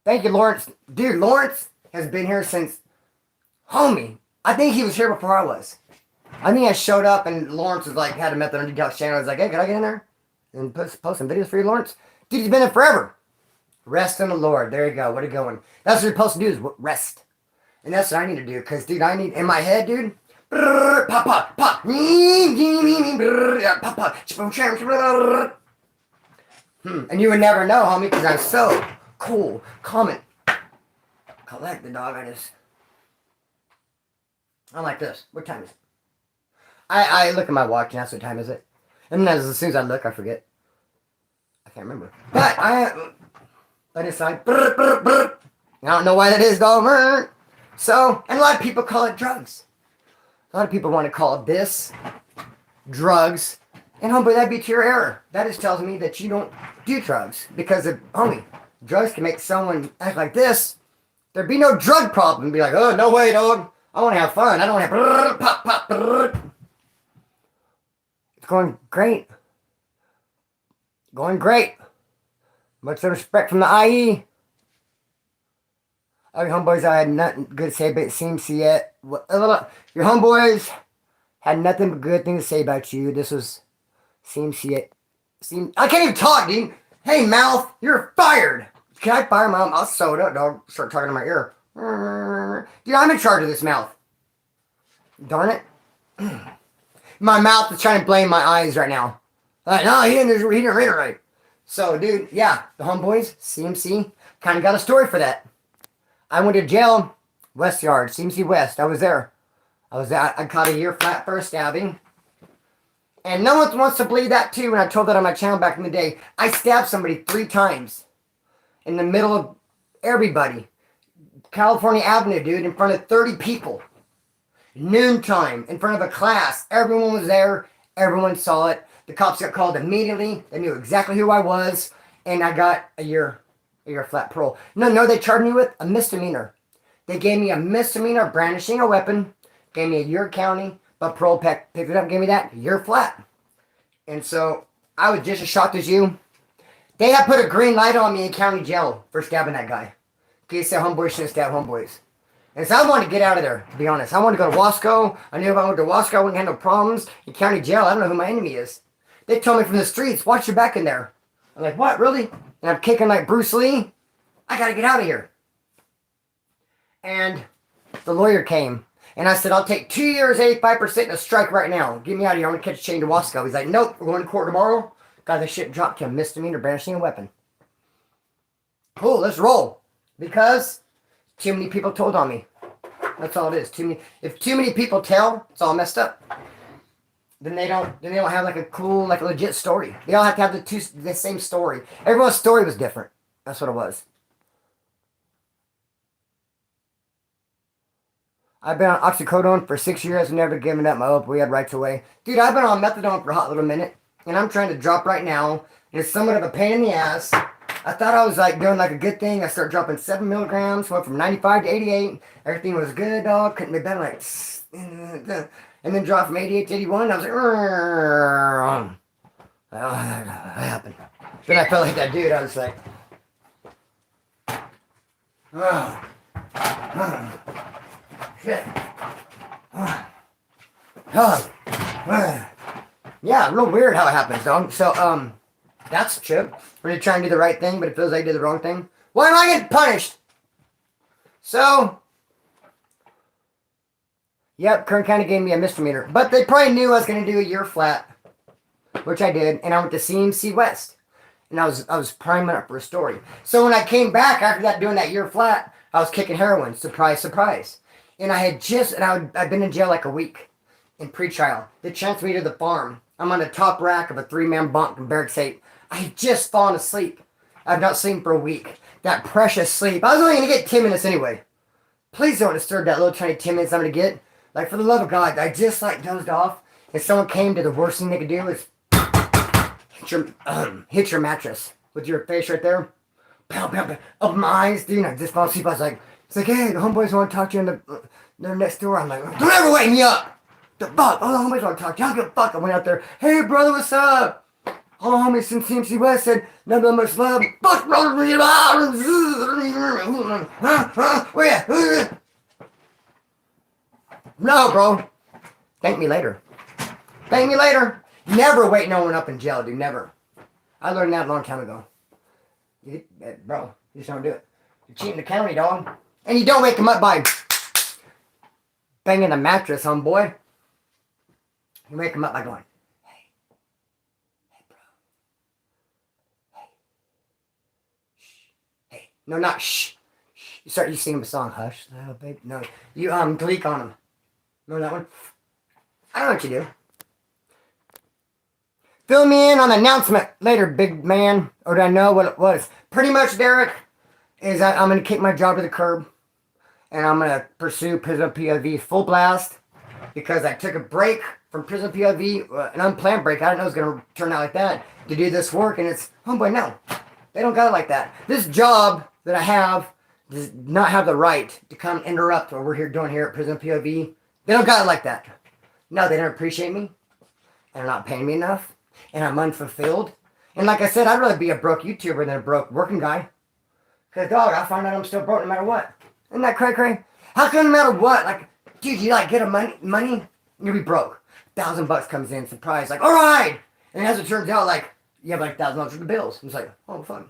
Thank you, Lawrence. Dude, Lawrence has been here since, homie. I think he was here before I was. I think I showed up and Lawrence was like, had a method on the channel. I was like, hey, can I get in there? And post some videos for you, Lawrence? Dude, he's been there forever. Rest in the Lord. There you go. What are you going? That's what you're supposed to do is rest. And that's what I need to do. Because, dude, I need, in my head, dude, pop, pop, pop. And you would never know, homie, because I'm so cool. Comment. Collect the dog. I'm like this. What time is it? I look at my watch and ask what time is it. And then as soon as I look, I forget. I can't remember. But I decide. I don't know why that is, dog. So, and a lot of people call it drugs. A lot of people want to call this drugs. And homeboy, that'd be to your error. That just tells me that you don't do drugs. Because if, homie, drugs can make someone act like this, there'd be no drug problem. Be like, oh, no way, dog. I want to have fun. I don't want to have pop, pop. going great. Going great. Much respect from the IE. All your homeboys, I had nothing good to say about CMC yet. Your homeboys had nothing but good things to say about you. This was CMC. I can't even talk, dude. Hey, mouth, you're fired. Can I fire my mouth? Soda, dog. Start talking to my ear. Dude, I'm in charge of this mouth. Darn it. My mouth is trying to blame my eyes right now. No, he didn't read it right. So, dude, yeah, the homeboys, CMC, kind of got a story for that. I went to jail, West Yard, CMC West. I was there. I caught a year flat for a stabbing. And no one wants to believe that, too, when I told that on my channel back in the day. I stabbed somebody 3 times in the middle of everybody. California Avenue, dude, in front of 30 people. Noontime, in front of a class. Everyone was there. Everyone saw it. The cops got called immediately. They knew exactly who I was. And I got a year flat parole. No, they charged me with a misdemeanor. They gave me a misdemeanor brandishing a weapon. Gave me a year county. But parole picked it up and gave me that year flat. And so, I was just as shocked as you. They had put a green light on me in county jail for stabbing that guy. In case that homeboy shouldn't stab homeboys. And so I wanted to get out of there, to be honest. I wanted to go to Wasco. I knew if I went to Wasco, I wouldn't have no problems. In county jail, I don't know who my enemy is. They told me from the streets, watch your back in there. I'm like, what, really? And I'm kicking like Bruce Lee. I got to get out of here. And the lawyer came. And I said, I'll take 2 years, 85%, and a strike right now. Get me out of here. I'm going to catch a chain to Wasco. He's like, nope, we're going to court tomorrow. Got this shit dropped to a misdemeanor brandishing a weapon. Cool, let's roll. Because too many people told on me. That's all it is. If too many people tell, it's all messed up. Then they don't have like a cool, like a legit story. They all have to have the same story. Everyone's story was different. That's what it was. I've been on oxycodone for 6 years, never given up my opioid rights away. Dude, I've been on methadone for a hot little minute, and I'm trying to drop right now. And it's somewhat of a pain in the ass. I thought I was like doing like a good thing. I started dropping 7 milligrams, went from 95 to 88. Everything was good, dog. Couldn't be better, like, and then dropped from 88 to 81. I was like, what happened? Then I felt like that dude. I was like, shit. Yeah, real weird how it happens, dog. So, that's a trip. When you're trying to do the right thing, but it feels like you did the wrong thing. Why am I getting punished? So, yep, Kern County gave me a misdemeanor. But they probably knew I was going to do a year flat, which I did. And I went to CMC West. And I was priming up for a story. So when I came back after that, doing that year flat, I was kicking heroin. Surprise, surprise. And I'd been in jail like a week in pretrial. They transferred me to the farm. I'm on the top rack of a 3-man bunk in barracks 8. I had just fallen asleep. I've not slept for a week. That precious sleep. I was only going to get 10 minutes anyway. Please don't disturb that little tiny 10 minutes I'm going to get. Like, for the love of God, I just, like, dozed off. And someone came to the worst thing they could do is hit your mattress with your face right there. Pow, pow, pow. Open my eyes, dude. I just fell asleep. I was like, hey, the homeboys want to talk to you in the next door. I'm like, don't ever wake me up. The fuck? Oh, the homeboys want to talk to you. I don't give a fuck. I went out there. Hey, brother, what's up? All the homies from CMC West said, none of much love. Fuck, brother. Where you? No, bro. Thank me later. Thank me later. Never wake no one up in jail, dude. Never. I learned that a long time ago. Bro, you just don't do it. You're cheating the county, dog. And you don't wake them up by banging a mattress, homeboy. You wake them up by going, hey, bro. Hey. Shh. Hey. No, not shh. You sing them a song, hush, little baby. No, you gleek on them. Remember that one? I don't know what you do. Fill me in on the announcement later, big man. Or do I know what it was? Pretty much, Derek, is that I'm going to kick my job to the curb. And I'm going to pursue Prison POV full blast. Because I took a break from Prison POV, an unplanned break. I didn't know it was going to turn out like that. To do this work. And it's, oh boy, no. They don't got it like that. This job that I have does not have the right to come interrupt what we're doing here at Prison POV. They don't got it like that. No, they don't appreciate me. and they're not paying me enough, and I'm unfulfilled. And like I said, I'd rather be a broke YouTuber than a broke working guy. Because, dog, I find out I'm still broke no matter what. Isn't that cray-cray? How come no matter what? Like, dude, you like get a money, you'll be broke. $1,000 comes in, surprise, like, all right! And as it turns out, like, you have like $1,000 for the bills. And it's like, oh, fun.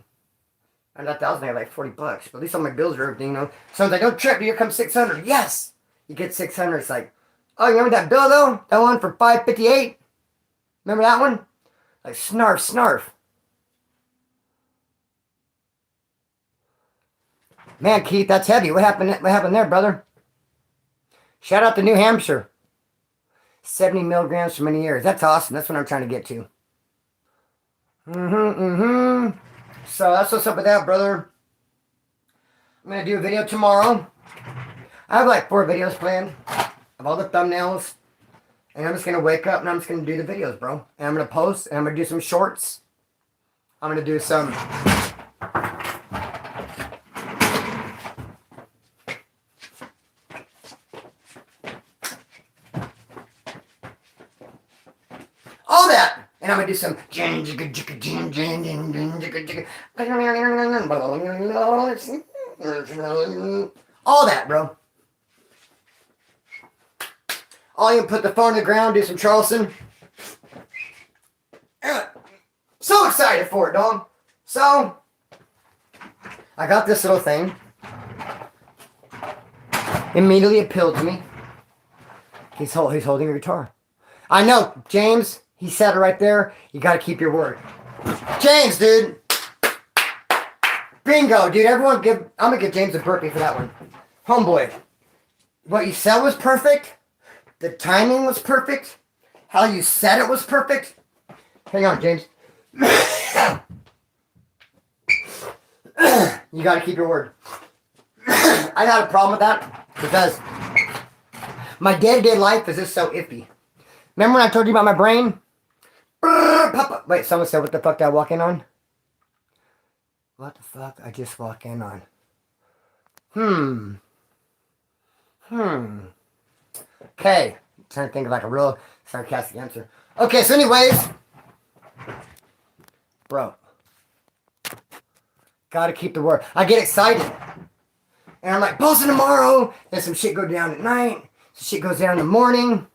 And that 1,000, I have like $40. But at least all my bills are everything, you know. Someone's like, don't trip, here comes 600. Yes! You get 600. It's like, oh, you remember that bill though? That one for $558? Remember that one? Like, snarf. Man, Keith, that's heavy. What happened there, brother? Shout out to New Hampshire. 70 milligrams for many years. That's awesome. That's what I'm trying to get to. So that's what's up with that, brother. I'm going to do a video tomorrow. I have like 4 videos planned of all the thumbnails. And I'm just going to wake up and I'm just going to do the videos, bro. And I'm going to post and I'm going to do some shorts. I'm going to do some... all that. And I'm going to do some... all that, bro. All you can put the phone on the ground, do some Charleston. So excited for it, dog. So, I got this little thing. Immediately appealed to me. He's holding a guitar. I know, James. He said it right there. You got to keep your word. James, dude. Bingo, dude. I'm going to give James a burpee for that one. Homeboy. What you said was perfect. The timing was perfect. How you said it was perfect. Hang on, James. You got to keep your word. I got a problem with that because my day-to-day life is just so iffy. Remember when I told you about my brain? Wait, someone said, what the fuck did I walk in on? What the fuck I just walk in on? Okay. I'm trying to think of like a real sarcastic answer. Okay, so anyways. Bro. Gotta keep the word. I get excited. And I'm like, posting tomorrow. Then some shit go down at night. Some shit goes down in the morning.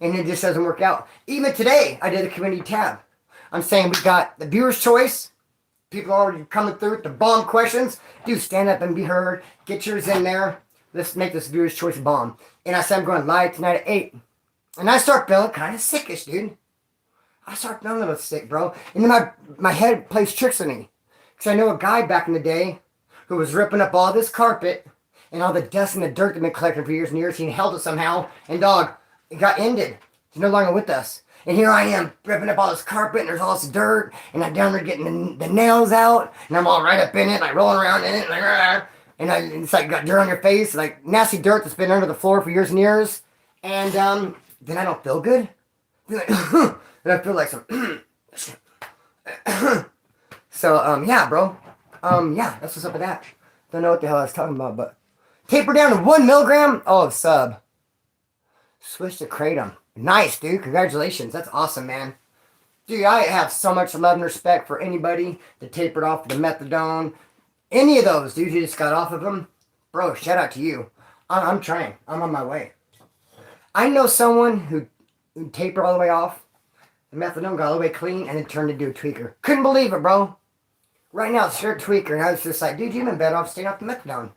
And it just doesn't work out. Even today, I did a community tab. I'm saying we got the viewer's choice. People are already coming through with the bomb questions. Dude, stand up and be heard. Get yours in there. Let's make this viewer's choice bomb. And I said I'm going live tonight at 8. And I start feeling kind of sickish, dude. I start feeling a little sick, bro. And then my head plays tricks on me. Because I know a guy back in the day who was ripping up all this carpet and all the dust and the dirt that been collecting for years and years. He held it somehow. And dog, it got ended. He's no longer with us. And here I am, ripping up all this carpet, and there's all this dirt, and I'm down there getting the nails out, and I'm all right up in it, like rolling around in it, and it's like got dirt on your face, like nasty dirt that's been under the floor for years and years. And then I don't feel good. Then I feel like some... So, yeah, bro. Yeah, that's what's up with that. Don't know what the hell I was talking about, but... Taper down to 1 milligram? Oh, sub. Switch to Kratom. Nice, dude. Congratulations. That's awesome, man. Dude, I have so much love and respect for anybody that tapered off the methadone. Any of those, dude, who just got off of them. Bro, shout out to you. I'm trying. I'm on my way. I know someone who tapered all the way off. The methadone got all the way clean and then turned into a tweaker. Couldn't believe it, bro. Right now, it's sure tweaker. And I was just like, dude, you've been better off staying off the methadone.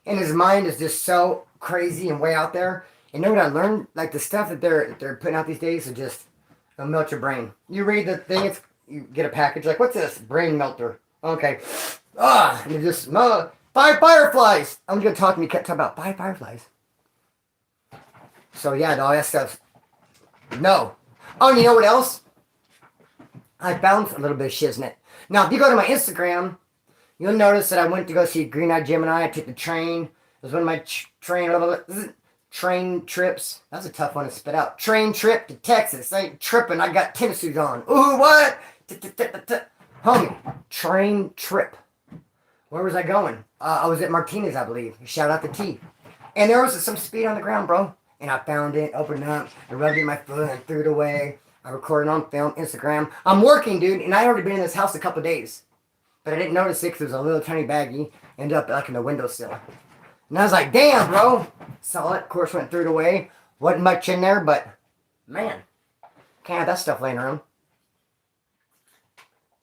And his mind is just so crazy and way out there. And you know what I learned? Like the stuff that they're putting out these days is just, it'll melt your brain. You read the thing, you get a package, like, what's this? Brain melter. Okay. And you just, 5 fireflies. I'm going to talk to me, kept talking about 5 fireflies. So yeah, all that stuff. No. Oh, and you know what else? I found a little bit of shiznit. Now, if you go to my Instagram, you'll notice that I went to go see Green Eyed Gemini. I took the train. It was one of my train trips. That's a tough one to spit out. Train trip to Texas. I ain't tripping. I got tennis shoes on. Ooh, what? Homie, train trip. Where was I going? I was at Martinez, I believe. Shout out to T. And there was some speed on the ground, bro. And I found it, opened it up, and rubbed it in my foot and threw it away. I recorded on film, Instagram. I'm working, dude, and I already been in this house a couple days. But I didn't notice it because it was a little tiny baggie. Ended up like in the windowsill. And I was like, damn, bro. Saw it. Of course, went through it away. Wasn't much in there, but man, can't have that stuff laying around.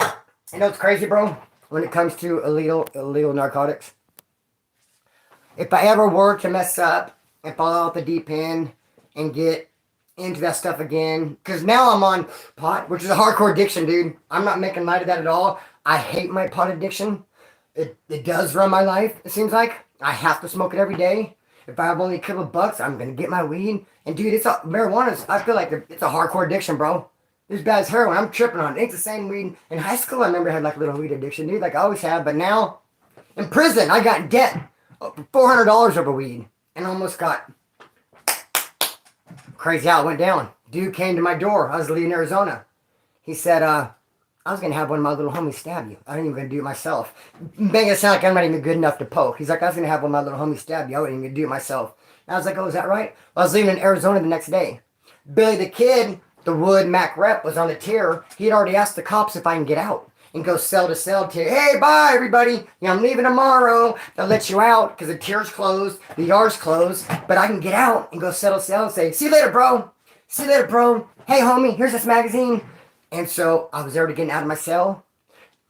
You know what's crazy, bro? When it comes to illegal narcotics, if I ever were to mess up and fall off the deep end and get into that stuff again, because now I'm on pot, which is a hardcore addiction, dude. I'm not making light of that at all. I hate my pot addiction. It does run my life, it seems like. I have to smoke it every day. If I have only a couple of bucks, I'm going to get my weed. And dude, marijuana, I feel like it's a hardcore addiction, bro. It's bad as heroin. I'm tripping on it. It's the same weed. In high school, I remember I had like a little weed addiction, dude, like I always have. But now, in prison, I got in debt $400 over weed. And almost got crazy how it went down. Dude came to my door. I was leaving Arizona. He said, I was going to have one of my little homies stab you. I ain't even going to do it myself. Making it sound like I'm not even good enough to poke. He's like, I was going to have one of my little homies stab you. I wasn't even going to do it myself. And I was like, oh, is that right? Well, I was leaving in Arizona the next day. Billy the Kid, the Wood Mac rep, was on the tier. He had already asked the cops if I can get out and go cell to cell tier. Hey, bye, everybody. You know, I'm leaving tomorrow. They'll let you out because the tier's closed, the yard's closed. But I can get out and go settle cell and say, see you later, bro. See you later, bro. Hey, homie, here's this magazine. And so I was already getting out of my cell.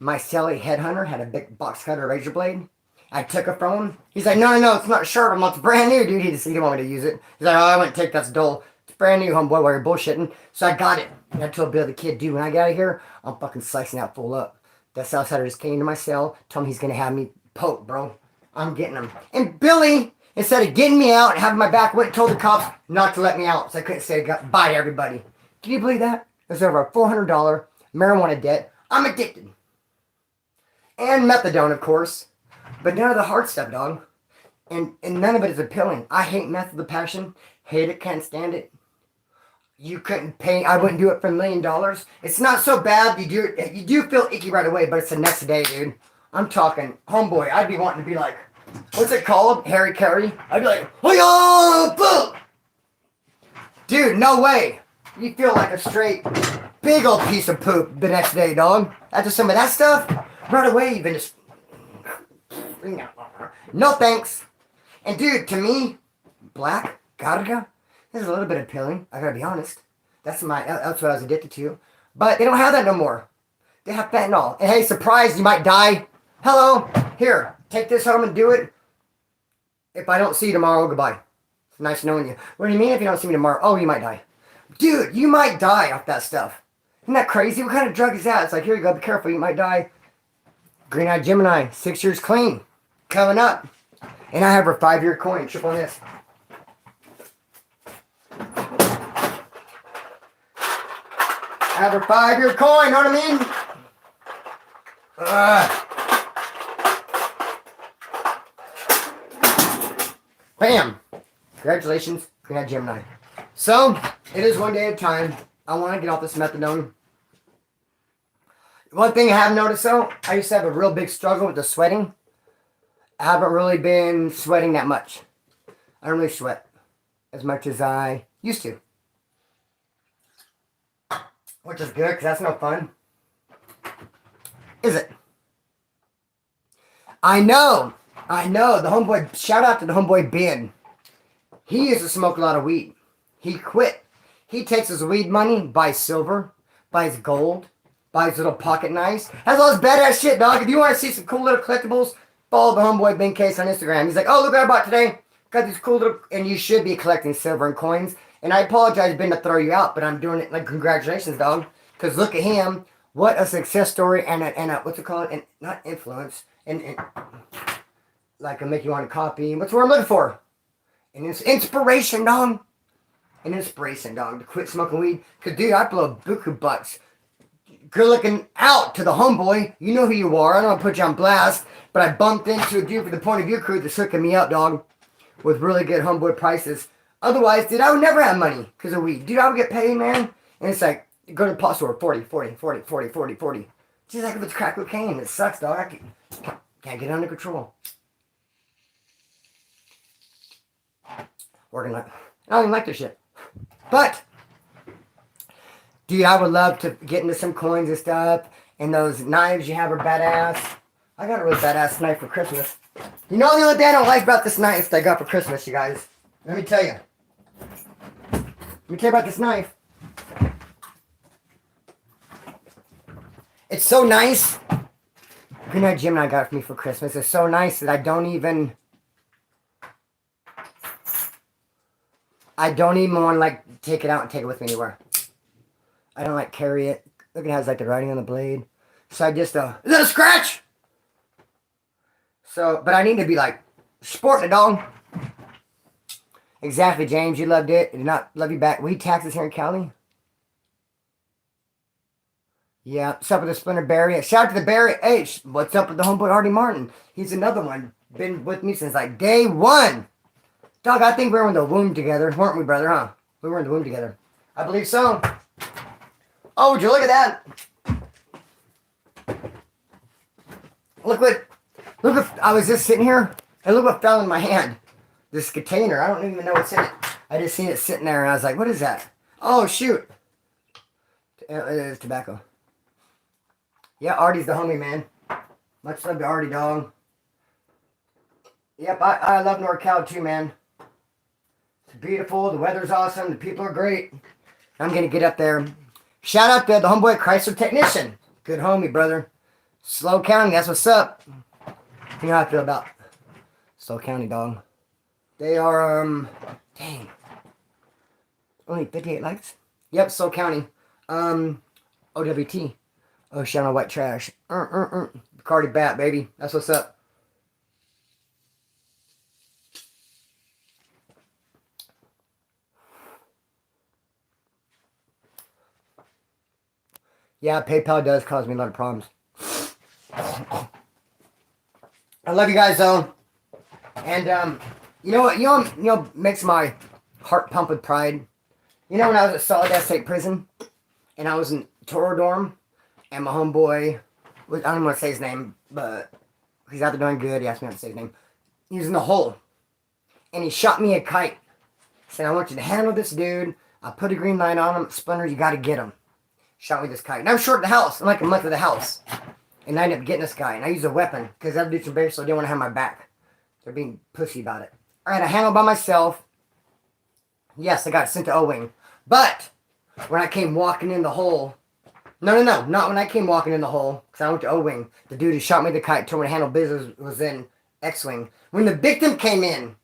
My cellie headhunter had a big box cutter razor blade. I took it from him. He's like, no, it's not sharp. I'm like, it's brand new, dude. He didn't want me to use it. He's like, oh, I wouldn't take that's dull. It's brand new, homeboy, while you're bullshitting. So I got it. And I told Bill the Kid, dude, when I get out of here, I'm fucking slicing that fool up. That Southsider just came to my cell, told me he's going to have me poked, bro. I'm getting him. And Billy, instead of getting me out and having my back, went and told the cops not to let me out. So I couldn't say bye to everybody. Can you believe that? There's over a $400 marijuana debt. I'm addicted. And methadone, of course. But none of the hard stuff, dog. And none of it is appealing. I hate meth with a passion. Hate it, can't stand it. You couldn't pay. I wouldn't do it for $1 million. It's not so bad. You do feel icky right away, but it's the next day, dude. I'm talking, homeboy, I'd be wanting to be like, what's it called? Harry Carey? I'd be like, oh, boom! Dude, no way. You feel like a straight big old piece of poop the next day, dog. After some of that stuff, right away you've been just, no thanks. And dude, to me, black, Garga, this is a little bit appealing. I gotta be honest. That's what I was addicted to. But they don't have that no more. They have fentanyl. And hey, surprise, you might die. Hello, here, take this home and do it. If I don't see you tomorrow, goodbye. It's nice knowing you. What do you mean if you don't see me tomorrow? Oh, you might die. Dude, you might die off that stuff. Isn't that crazy? What kind of drug is that? It's like, here you go, be careful, you might die. Green-eyed Gemini, 6 years clean. Coming up. And I have her 5-year coin. Trip on this. I have her 5-year coin, know what I mean? Bam! Congratulations, Green-eyed Gemini. So, it is one day at a time. I want to get off this methadone. One thing I have noticed though, I used to have a real big struggle with the sweating. I haven't really been sweating that much. I don't really sweat as much as I used to. Which is good, because that's no fun. Is it? I know. The homeboy, shout out to the homeboy Ben. He used to smoke a lot of weed. He quit. He takes his weed money, buys silver, buys gold, buys little pocket knives. Has all this badass shit, dog. If you want to see some cool little collectibles, follow the homeboy Ben Case on Instagram. He's like, oh, look what I bought today. Got these cool little, and you should be collecting silver and coins. And I apologize, Ben, to throw you out, but I'm doing it like, congratulations, dog. Because look at him. What a success story and a what's it called? And not influence. And like a make you want to copy. What's the word I'm looking for? And it's inspiration, dog. An inspiration, dog, to quit smoking weed. Because, dude, I blow buku butts. Good looking out to the homeboy. You know who you are. I don't want to put you on blast. But I bumped into a dude for the Point of View crew that's hooking me up, dog. With really good homeboy prices. Otherwise, dude, I would never have money because of weed. Dude, I would get paid, man. And it's like, go to the pot store, 40. Just like if it's crack cocaine. It sucks, dog. I can't get it under control. Working like, I don't even like this shit. But, Dude, I would love to get into some coins and stuff. And those knives you have are badass. I got a really badass knife for Christmas. You know the only thing I don't like about this knife that I got for Christmas, you guys? Let me tell you. Let me tell you about this knife. It's so nice. Good night, Jim and I got it for me for Christmas. It's so nice that I don't even want to like take it out and take it with me anywhere. I don't like carry it. Look, it has like the writing on the blade. So I just, is that a scratch? So, but I need to be like sporting it, dog. Exactly, James. You loved it. I did not love you back. We taxes here in Cali. Yeah, what's up with the Splinter Barry? Shout out to the Barry. Hey, what's up with the homeboy Artie Martin? He's another one. Been with me since like day one. Dog, I think we were in the womb together, weren't we, brother, huh? We were in the womb together. I believe so. Oh, would you look at that? Look what I was just sitting here, and look what fell in my hand. This container. I don't even know what's in it. I just seen it sitting there, and I was like, what is that? Oh, shoot. It is tobacco. Yeah, Artie's the homie, man. Much love to Artie, dog. Yep, I love NorCal too, man. It's beautiful. The weather's awesome. The people are great. I'm going to get up there. Shout out to the homeboy Chrysler Technician. Good homie, brother. Slow County, that's what's up. You know how I feel about Slow County, dog. They are, dang. Only 58 likes? Yep, Slow County. OWT. Oceana White Trash. Cardi Bat, baby. That's what's up. Yeah, PayPal does cause me a lot of problems. I love you guys, though. And, you know what, makes my heart pump with pride? You know when I was at Soledad State Prison, and I was in Toro Dorm, and my homeboy, I don't even want to say his name, but he's out there doing good. He asked me not to say his name. He was in the hole, and he shot me a kite. He said, I want you to handle this dude. I put a green light on him. Splinter, you got to get him. Shot me this kite. And I'm short of the house. I'm like a month of the house. And I ended up getting this guy. And I used a weapon, because that dude's some bears, so they didn't want to have my back. They're being pussy about it. All right, I handled by myself. Yes, I got sent to O-Wing. But when I came walking in the hole, no, not when I came walking in the hole, because I went to O-Wing. The dude who shot me the kite told me to handle business was in X-Wing. When the victim came in,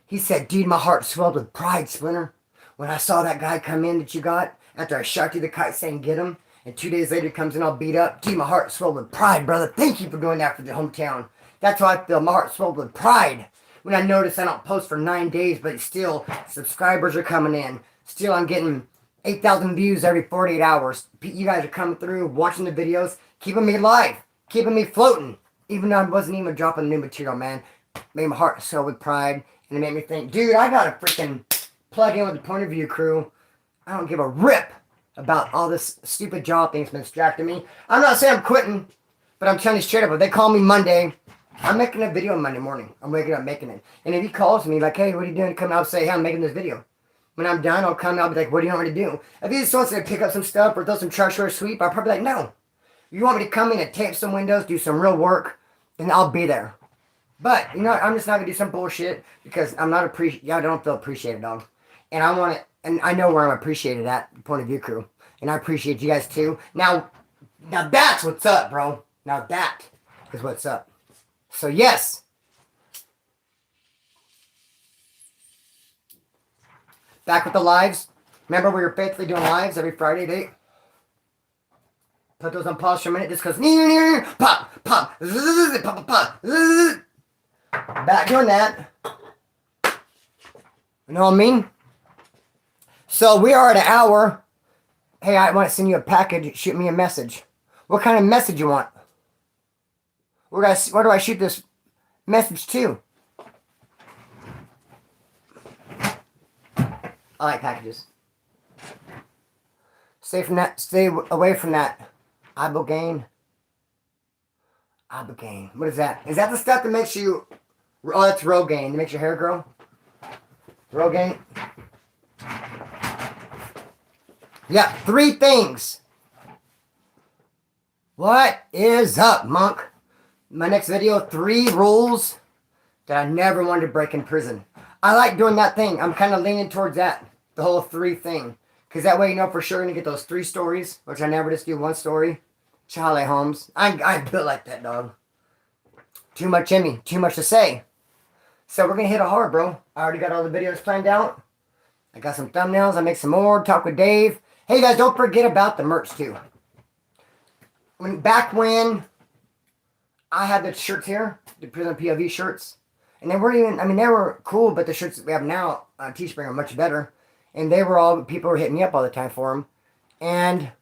he said, dude, my heart swelled with pride, Splinter. When I saw that guy come in that you got, after I shot you the kite saying get him, and 2 days later he comes in all beat up, dude, my heart swelled with pride, brother. Thank you for doing that for the hometown. That's how I feel. My heart swelled with pride. When I notice I don't post for 9 days, but still subscribers are coming in. Still I'm getting 8,000 views every 48 hours. You guys are coming through, watching the videos, keeping me alive, keeping me floating. Even though I wasn't even dropping new material, man. Made my heart swell with pride. And it made me think, dude, I gotta freaking plug in with the Point of View crew. I don't give a rip about all this stupid job thing that's been distracting me. I'm not saying I'm quitting, but I'm telling you straight up, if they call me Monday, I'm making a video on Monday morning. I'm waking up making it. And if he calls me like, hey, what are you doing? Come out and say, hey, I'm making this video. When I'm done, I'll come out and be like, what do you want me to do? If he just wants to pick up some stuff or throw some trash or a sweep, I'll probably be like, no. You want me to come in and tape some windows, do some real work, then I'll be there. But, you know, I'm just not going to do some bullshit because I'm not I don't feel appreciated, dog. And I want it, and I know where I'm appreciated at, Point of View crew. And I appreciate you guys too. Now that's what's up, bro. Now that is what's up. So yes. Back with the lives. Remember we were faithfully doing lives every Friday date? Put those on pause for a minute just because pop, pop, pop, pop, pop. Back doing that. You know what I mean? So we are at an hour. Hey, I want to send you a package. Shoot me a message. What kind of message you want? Where do I shoot this message to? I like packages. Stay away from that. Ibogaine. What is that? Is that the stuff that makes you... Oh, that's Rogaine. That makes your hair grow? Rogaine. Yeah, 3 things. What is up, Monk? My next video, 3 rules that I never wanted to break in prison. I like doing that thing. I'm kind of leaning towards that. The whole 3 thing. Because that way you know for sure you're going to get those 3 stories, which I never just do 1 story. Charlie Holmes. I'm built like that, dog. Too much in me. Too much to say. So we're going to hit it hard, bro. I already got all the videos planned out. I got some thumbnails. I make some more. Talk with Dave. Hey, guys, don't forget about the merch, too. Back when I had the shirts here, the Prison POV shirts, and they weren't even, I mean, they were cool, but the shirts that we have now on Teespring are much better. And they were all, people were hitting me up all the time for them. And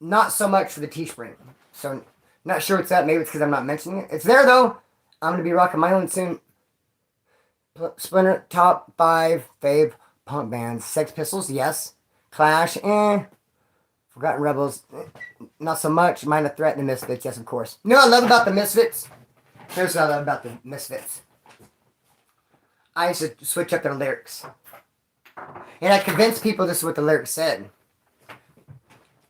not so much for the Teespring. So, not sure what's up. Maybe it's because I'm not mentioning it. It's there, though. I'm going to be rocking my own soon. Splinter, top 5 fave punk bands. Sex Pistols, yes. Clash, Forgotten Rebels, not so much. Minor Threat and the Misfits, yes, of course. You know what I love about the Misfits? Here's what I love about the Misfits. I used to switch up their lyrics. And I convinced people this is what the lyrics said.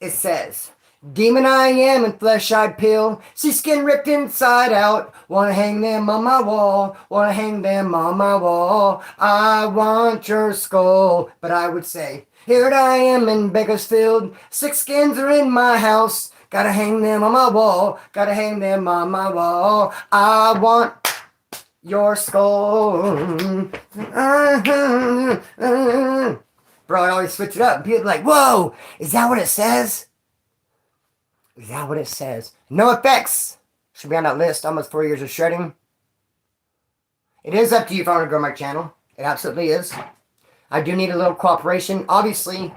It says, demon I am and flesh I peel, see skin ripped inside out, wanna hang them on my wall, wanna hang them on my wall, I want your skull, but I would say, here I am in Bakersfield, 6 skins are in my house, gotta hang them on my wall, gotta hang them on my wall, I want your skull. Bro, I always switch it up. People are like, whoa, is that what it says? Is that what it says? No effects. Should be on that list. Almost 4 years of shredding. It is up to you if I want to grow my channel. It absolutely is. I do need a little cooperation. Obviously,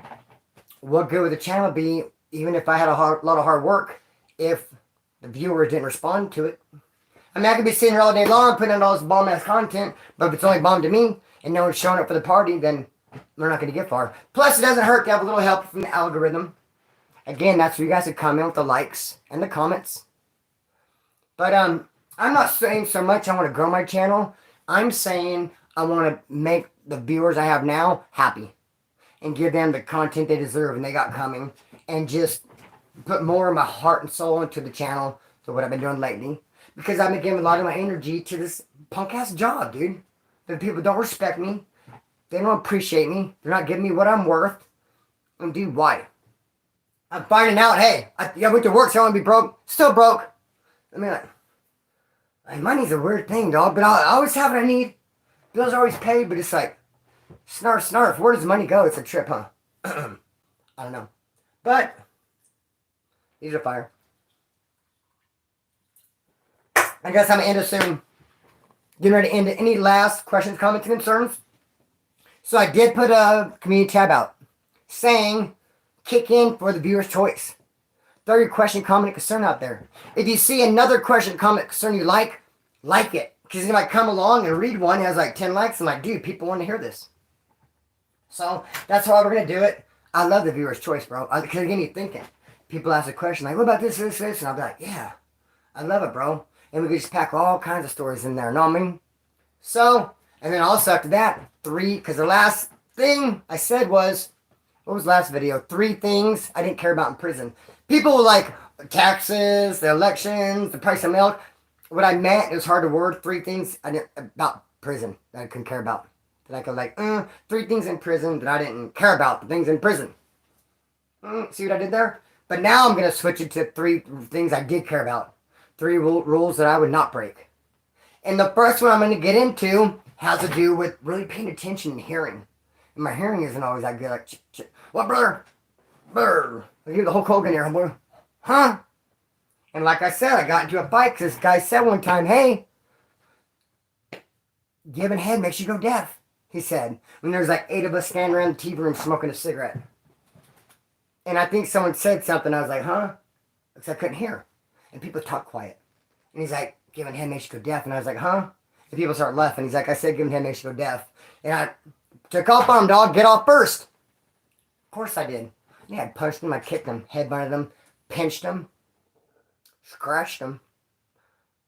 what good would the channel be, even if I had a lot of hard work, if the viewers didn't respond to it? I mean, I could be sitting here all day long putting out all this bomb-ass content, but if it's only bomb to me, and no one's showing up for the party, then we're not going to get far. Plus, it doesn't hurt to have a little help from the algorithm. Again, that's where you guys can comment with the likes and the comments. But I'm not saying so much I want to grow my channel. I'm saying I want to make the viewers I have now happy. And give them the content they deserve and they got coming. And just put more of my heart and soul into the channel. So what I've been doing lately. Because I've been giving a lot of my energy to this punk-ass job, dude. The people don't respect me. They don't appreciate me. They're not giving me what I'm worth. And dude, why? I'm finding out, hey, I went to work, so I want to be broke. Still broke. I mean, like, money's a weird thing, dog, but I always have what I need. Bills are always paid, but it's like, snarf, snarf. Where does money go? It's a trip, huh? I don't know. But, these are fire. I guess I'm going to end it soon. Getting ready to end it. Any last questions, comments, and concerns? So I did put a community tab out saying, kick in for the viewer's choice. Throw your question, comment, concern out there. If you see another question, comment, concern you like it. Because you might come along and read one, it has like 10 likes. I'm like, dude, people want to hear this. So that's how we're going to do it. I love the viewer's choice, bro. Because again, you're thinking. People ask a question like, what about this? And I'll be like, yeah, I love it, bro. And we can just pack all kinds of stories in there. Know what I mean? So, and then also after that, 3, because the last thing I said was, what was the last video? 3 things I didn't care about in prison. People were like, taxes, the elections, the price of milk. What I meant, it was hard to word, 3 things I didn't, about prison that I couldn't care about. That I could like, 3 things in prison that I didn't care about, the things in prison. See what I did there? But now I'm going to switch it to 3 things I did care about. 3 rules that I would not break. And the first one I'm going to get into has to do with really paying attention and hearing. And my hearing isn't always that good. Like, what, brother? Brr. I give the whole Hogan here, boy. Huh? And like I said, I got into a fight because this guy said one time, hey, giving head makes you go deaf, he said. When there's like 8 of us standing around the TV room smoking a cigarette. And I think someone said something. I was like, huh? Because I couldn't hear. And people talk quiet. And he's like, giving head makes you go deaf. And I was like, huh? And people start laughing. He's like, I said giving head makes you go deaf. And I took off on him, dog. Get off first. Of course I did. Yeah, I punched him. I kicked him. Headbutted him. Pinched him. Scratched him.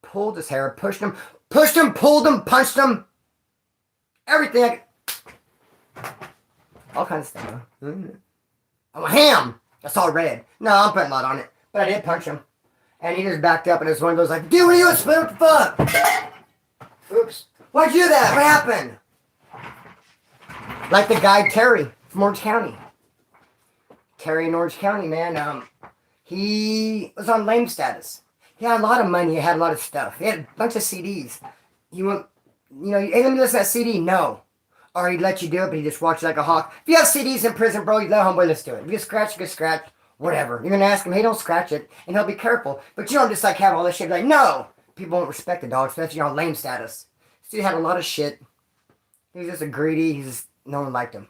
Pulled his hair. Pushed him. Pushed him. Pulled him. Punched him. Everything. All kinds of stuff. I went ham. I saw red. No, I'm putting mud on it. But I did punch him. And he just backed up and it's one of those like, dude, what are you doing? What the fuck? Oops. Why'd you do that? What happened? Like the guy Terry from Orange County. Terry in Orange County, man. He was on lame status. He had a lot of money. He had a lot of stuff. He had a bunch of CDs. He went, hey, let me listen to that CD. No. Or he'd let you do it, but he just watched like a hawk. If you have CDs in prison, bro, you let homeboy, let's do it. If you scratch, you can scratch. Whatever. You're going to ask him, hey, don't scratch it. And he'll be careful. But you don't just like have all this shit. Like, no. People won't respect the dog, especially on lame status. This dude had a lot of shit. He was just a greedy. No one liked him.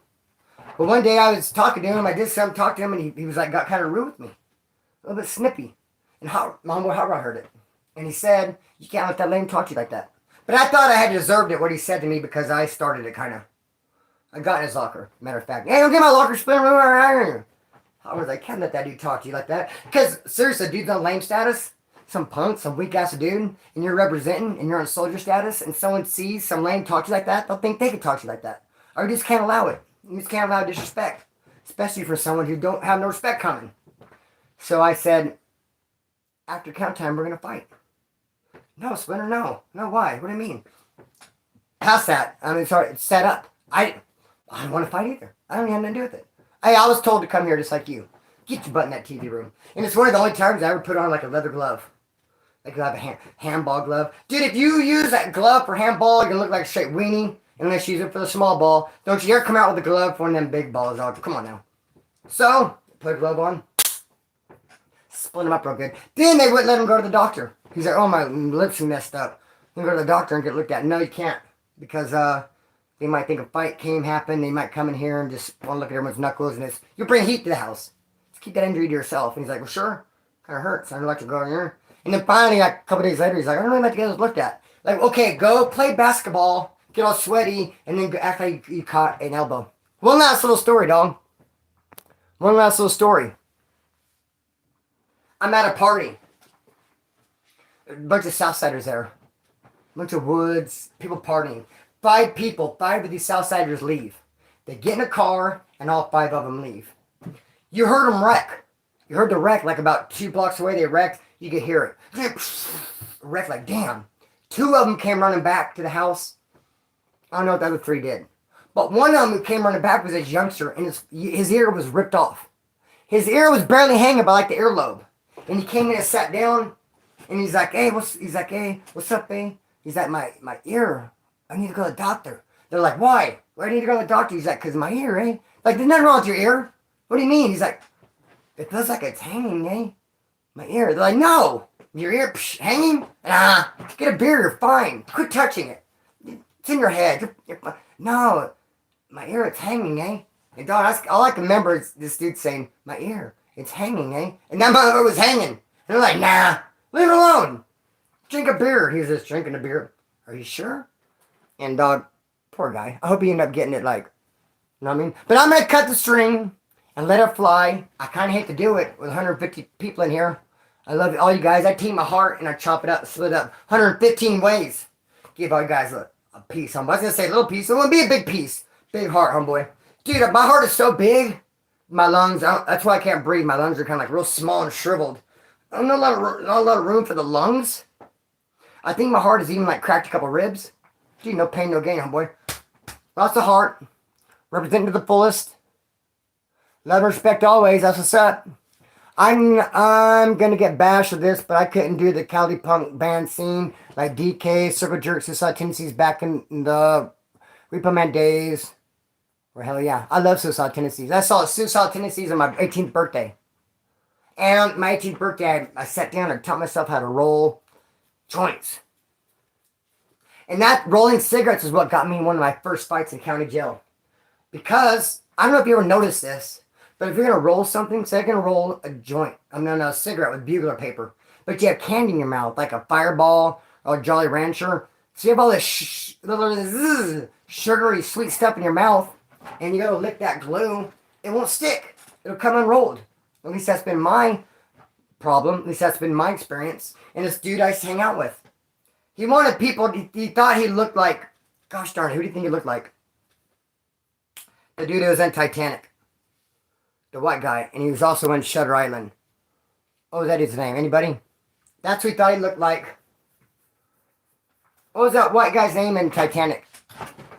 But one day I was talking to him. I did something, talk to him, and he was like, got kind of rude with me. A little bit snippy. And my homeboy Hot Rod heard it. And he said, you can't let that lame talk to you like that. But I thought I had deserved it, what he said to me, because I started it kind of. I got in his locker, matter of fact. Hey, don't get my locker spin. I was like, can't let that dude talk to you like that. Because, seriously, dude's on lame status. Some punk, some weak-ass dude, and you're representing, and you're on soldier status, and someone sees some lame talk to you like that, they'll think they can talk to you like that. Or you just can't allow it. You just can't allow disrespect. Especially for someone who don't have no respect coming. So I said, after count time, we're going to fight. No, Splinter, no. No, why? What do you mean? Past that. Sorry, it's set up. I don't want to fight either. I don't have nothing to do with it. I was told to come here just like you. Get your butt in that TV room. And it's one of the only times I ever put on like a leather glove. Like you have a handball glove. Dude, if you use that glove for handball, you're going to look like a straight weenie. Unless you use it for the small ball. Don't you ever come out with a glove for one of them big balls. Come on now. So, put a glove on. Split him up real good. Then they wouldn't let him go to the doctor. He's like, oh, my lips are messed up. You can go to the doctor and get looked at. No, you can't. Because they might think a fight happened. They might come in here and just want to look at everyone's knuckles. And you bring heat to the house. Just keep that injury to yourself. And he's like, well, sure. Kind of hurts. I don't like to go in here. And then finally, like a couple days later, he's like, I don't really like to get this looked at. Like, okay, go play basketball. Get all sweaty. And then act like you caught an elbow. One last little story, dog. One last little story. I'm at a party. A bunch of Southsiders there. A bunch of Woods. People partying. 5 people. 5 of these Southsiders leave. They get in a car, and all 5 of them leave. You heard them wreck. You heard the wreck, like about 2 blocks away, they wrecked. You could hear it. Wreck like, damn. 2 of them came running back to the house. I don't know what the other 3 did. But one of them who came running back was this youngster, and his ear was ripped off. His ear was barely hanging by like the earlobe. And he came in and sat down, and he's like, hey, what's up, eh? He's like, my ear, I need to go to the doctor. They're like, why? Why do you need to go to the doctor? He's like, because my ear, eh? Like, there's nothing wrong with your ear. What do you mean? He's like, it feels like it's hanging, eh? My ear. They're like, no, your ear hanging? Nah, get a beer, you're fine. Quit touching it. It's in your head. No, my ear, it's hanging, eh? And dog, all I can remember is this dude saying, my ear, it's hanging, eh? And that motherfucker was hanging. And they're like, nah, leave it alone. Drink a beer. He was just drinking a beer. Are you sure? And dog, poor guy. I hope he ended up getting it like, you know what I mean? But I'm going to cut the string and let it fly. I kind of hate to do it with 150 people in here. I love all you guys. I take my heart and I chop it up, split it up 115 ways. Give all you guys a piece, homeboy. I was going to say a little piece. It won't be a big piece. Big heart, homeboy. Dude, my heart is so big. My lungs, that's why I can't breathe. My lungs are kind of like real small and shriveled. Not a lot of room for the lungs. I think my heart is even like cracked a couple ribs. Gee, no pain, no gain, homeboy. Lots of heart. Representing to the fullest. Love and respect always. That's what's up. I'm gonna get bashed with this, but I couldn't do the Cali punk band scene like DK, Circle Jerks, Suicide Tendencies back in the Repo Man days. Or hell yeah, I love Suicide Tendencies. I saw Suicide Tendencies on my 18th birthday. And on my 18th birthday, I sat down and taught myself how to roll joints. And that rolling cigarettes is what got me in one of my first fights in county jail. Because, I don't know if you ever noticed this, but if you're going to roll something, say you're going to roll a joint, a cigarette with bugler paper, but you have candy in your mouth, like a Fireball or a Jolly Rancher. So you have all this little sugary, sweet stuff in your mouth, and you go to lick that glue, it won't stick. It'll come unrolled. At least that's been my problem. At least that's been my experience. And this dude I used to hang out with. He wanted people, he thought he looked like, gosh darn, who do you think he looked like? The dude who was in Titanic. The white guy. And he was also in Shutter Island. What was that his name? Anybody? That's who he thought he looked like. What was that white guy's name in Titanic?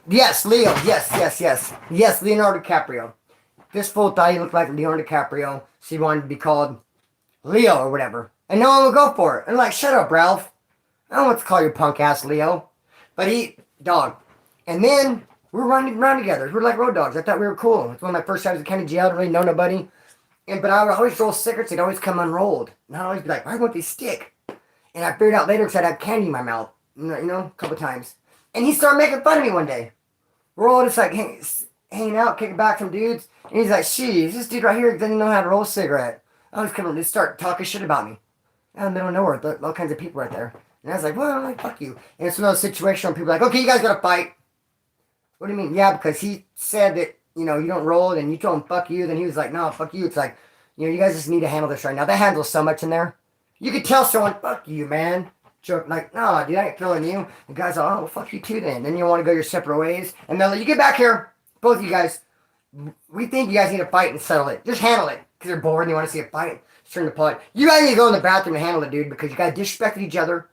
Yes, Leo. Yes, Leonardo DiCaprio. This fool thought he looked like Leonardo DiCaprio. So he wanted to be called Leo or whatever. And no one would go for it. And like, shut up, Ralph. I don't want to call you punk ass Leo. But dog. And then we were running around together. We were like road dogs. I thought we were cool. It's one of my first times in county jail. I didn't really know nobody. But I would always roll cigarettes. They'd always come unrolled. And I'd always be like, why won't they stick? And I figured out later because I'd have candy in my mouth. You know, a couple times. And he started making fun of me one day. We're all just like hanging out, kicking back some dudes. And he's like, sheesh, this dude right here doesn't know how to roll a cigarette. I was coming to start talking shit about me. Out in the middle of nowhere, all kinds of people right there. And I was like, well, I'm like, fuck you. And it's one of those situations where people are like, okay, you guys gotta fight. What do you mean? Yeah, because he said that, you know, you don't roll, and you told him, fuck you. Then he was like, no, fuck you. It's like, you know, you guys just need to handle this right now. That handles so much in there. You could tell someone, fuck you, man. Joke, like, no, dude, I ain't feeling you. The guy's like, oh, well, fuck you too then. Then you want to go your separate ways. And they'll let you get back here. Both of you guys, we think you guys need to fight and settle it. Just handle it. Because you're bored and you want to see a fight. Just turn the pot. You guys need to go in the bathroom and handle it, dude. Because you guys disrespected each other.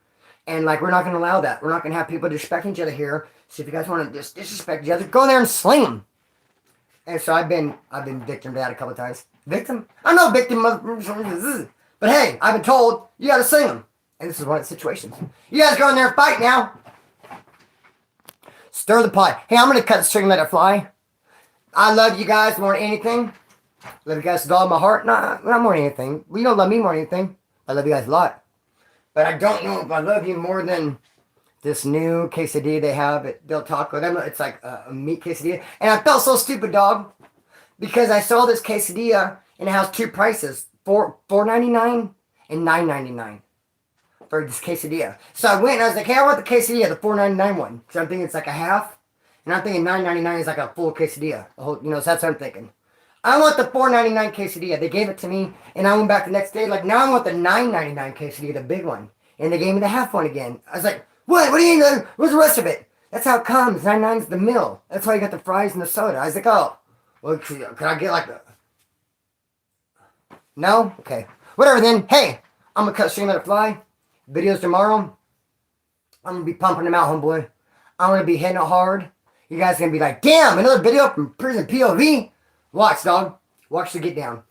And, like, we're not going to allow that. We're not going to have people disrespecting each other here. So if you guys want to just disrespect each other, go in there and sling them. And so I've been victim to that a couple of times. Victim? I'm no victim of... But hey, I've been told you got to sling them. And this is one of the situations. You guys go in there and fight now. Stir the pot. Hey, I'm going to cut the string and let it fly. I love you guys more than anything. Love you guys with all my heart. Not more than anything. You don't love me more than anything. I love you guys a lot. But I don't know if I love you more than this new quesadilla they have at Del Taco. It's like a meat quesadilla. And I felt so stupid, dog. Because I saw this quesadilla and it has two prices. $4.99 and $9.99. For this quesadilla. So I went and I was like, hey, I want the quesadilla, the $4.99 one. Because I'm thinking it's like a half. And I'm thinking $9.99 is like a full quesadilla. A whole, you know, so that's what I'm thinking. I want the $4.99 quesadilla. They gave it to me. And I went back the next day. Like, now I want the $9.99 quesadilla, the big one. And they gave me the half one again. I was like, what? What do you mean? Where's the rest of it? That's how it comes. 99 is the middle. That's why you got the fries and the soda. I was like, oh. Well, could I get like the... No? Okay. Whatever then. Hey, I'm going to cut string, let it fly. Videos tomorrow. I'm going to be pumping them out, homeboy. I'm going to be hitting it hard. You guys are going to be like, damn, another video from Prison POV. Watch, dog. Watch the get down.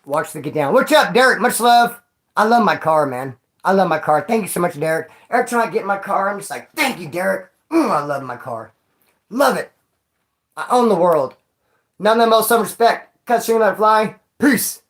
Watch the get down. What's up, Derek? Much love. I love my car, man. I love my car. Thank you so much, Derek. Every time I get in my car, I'm just like, thank you, Derek. I love my car. Love it. I own the world. None of them else, some respect. Cut string, let it fly. Peace.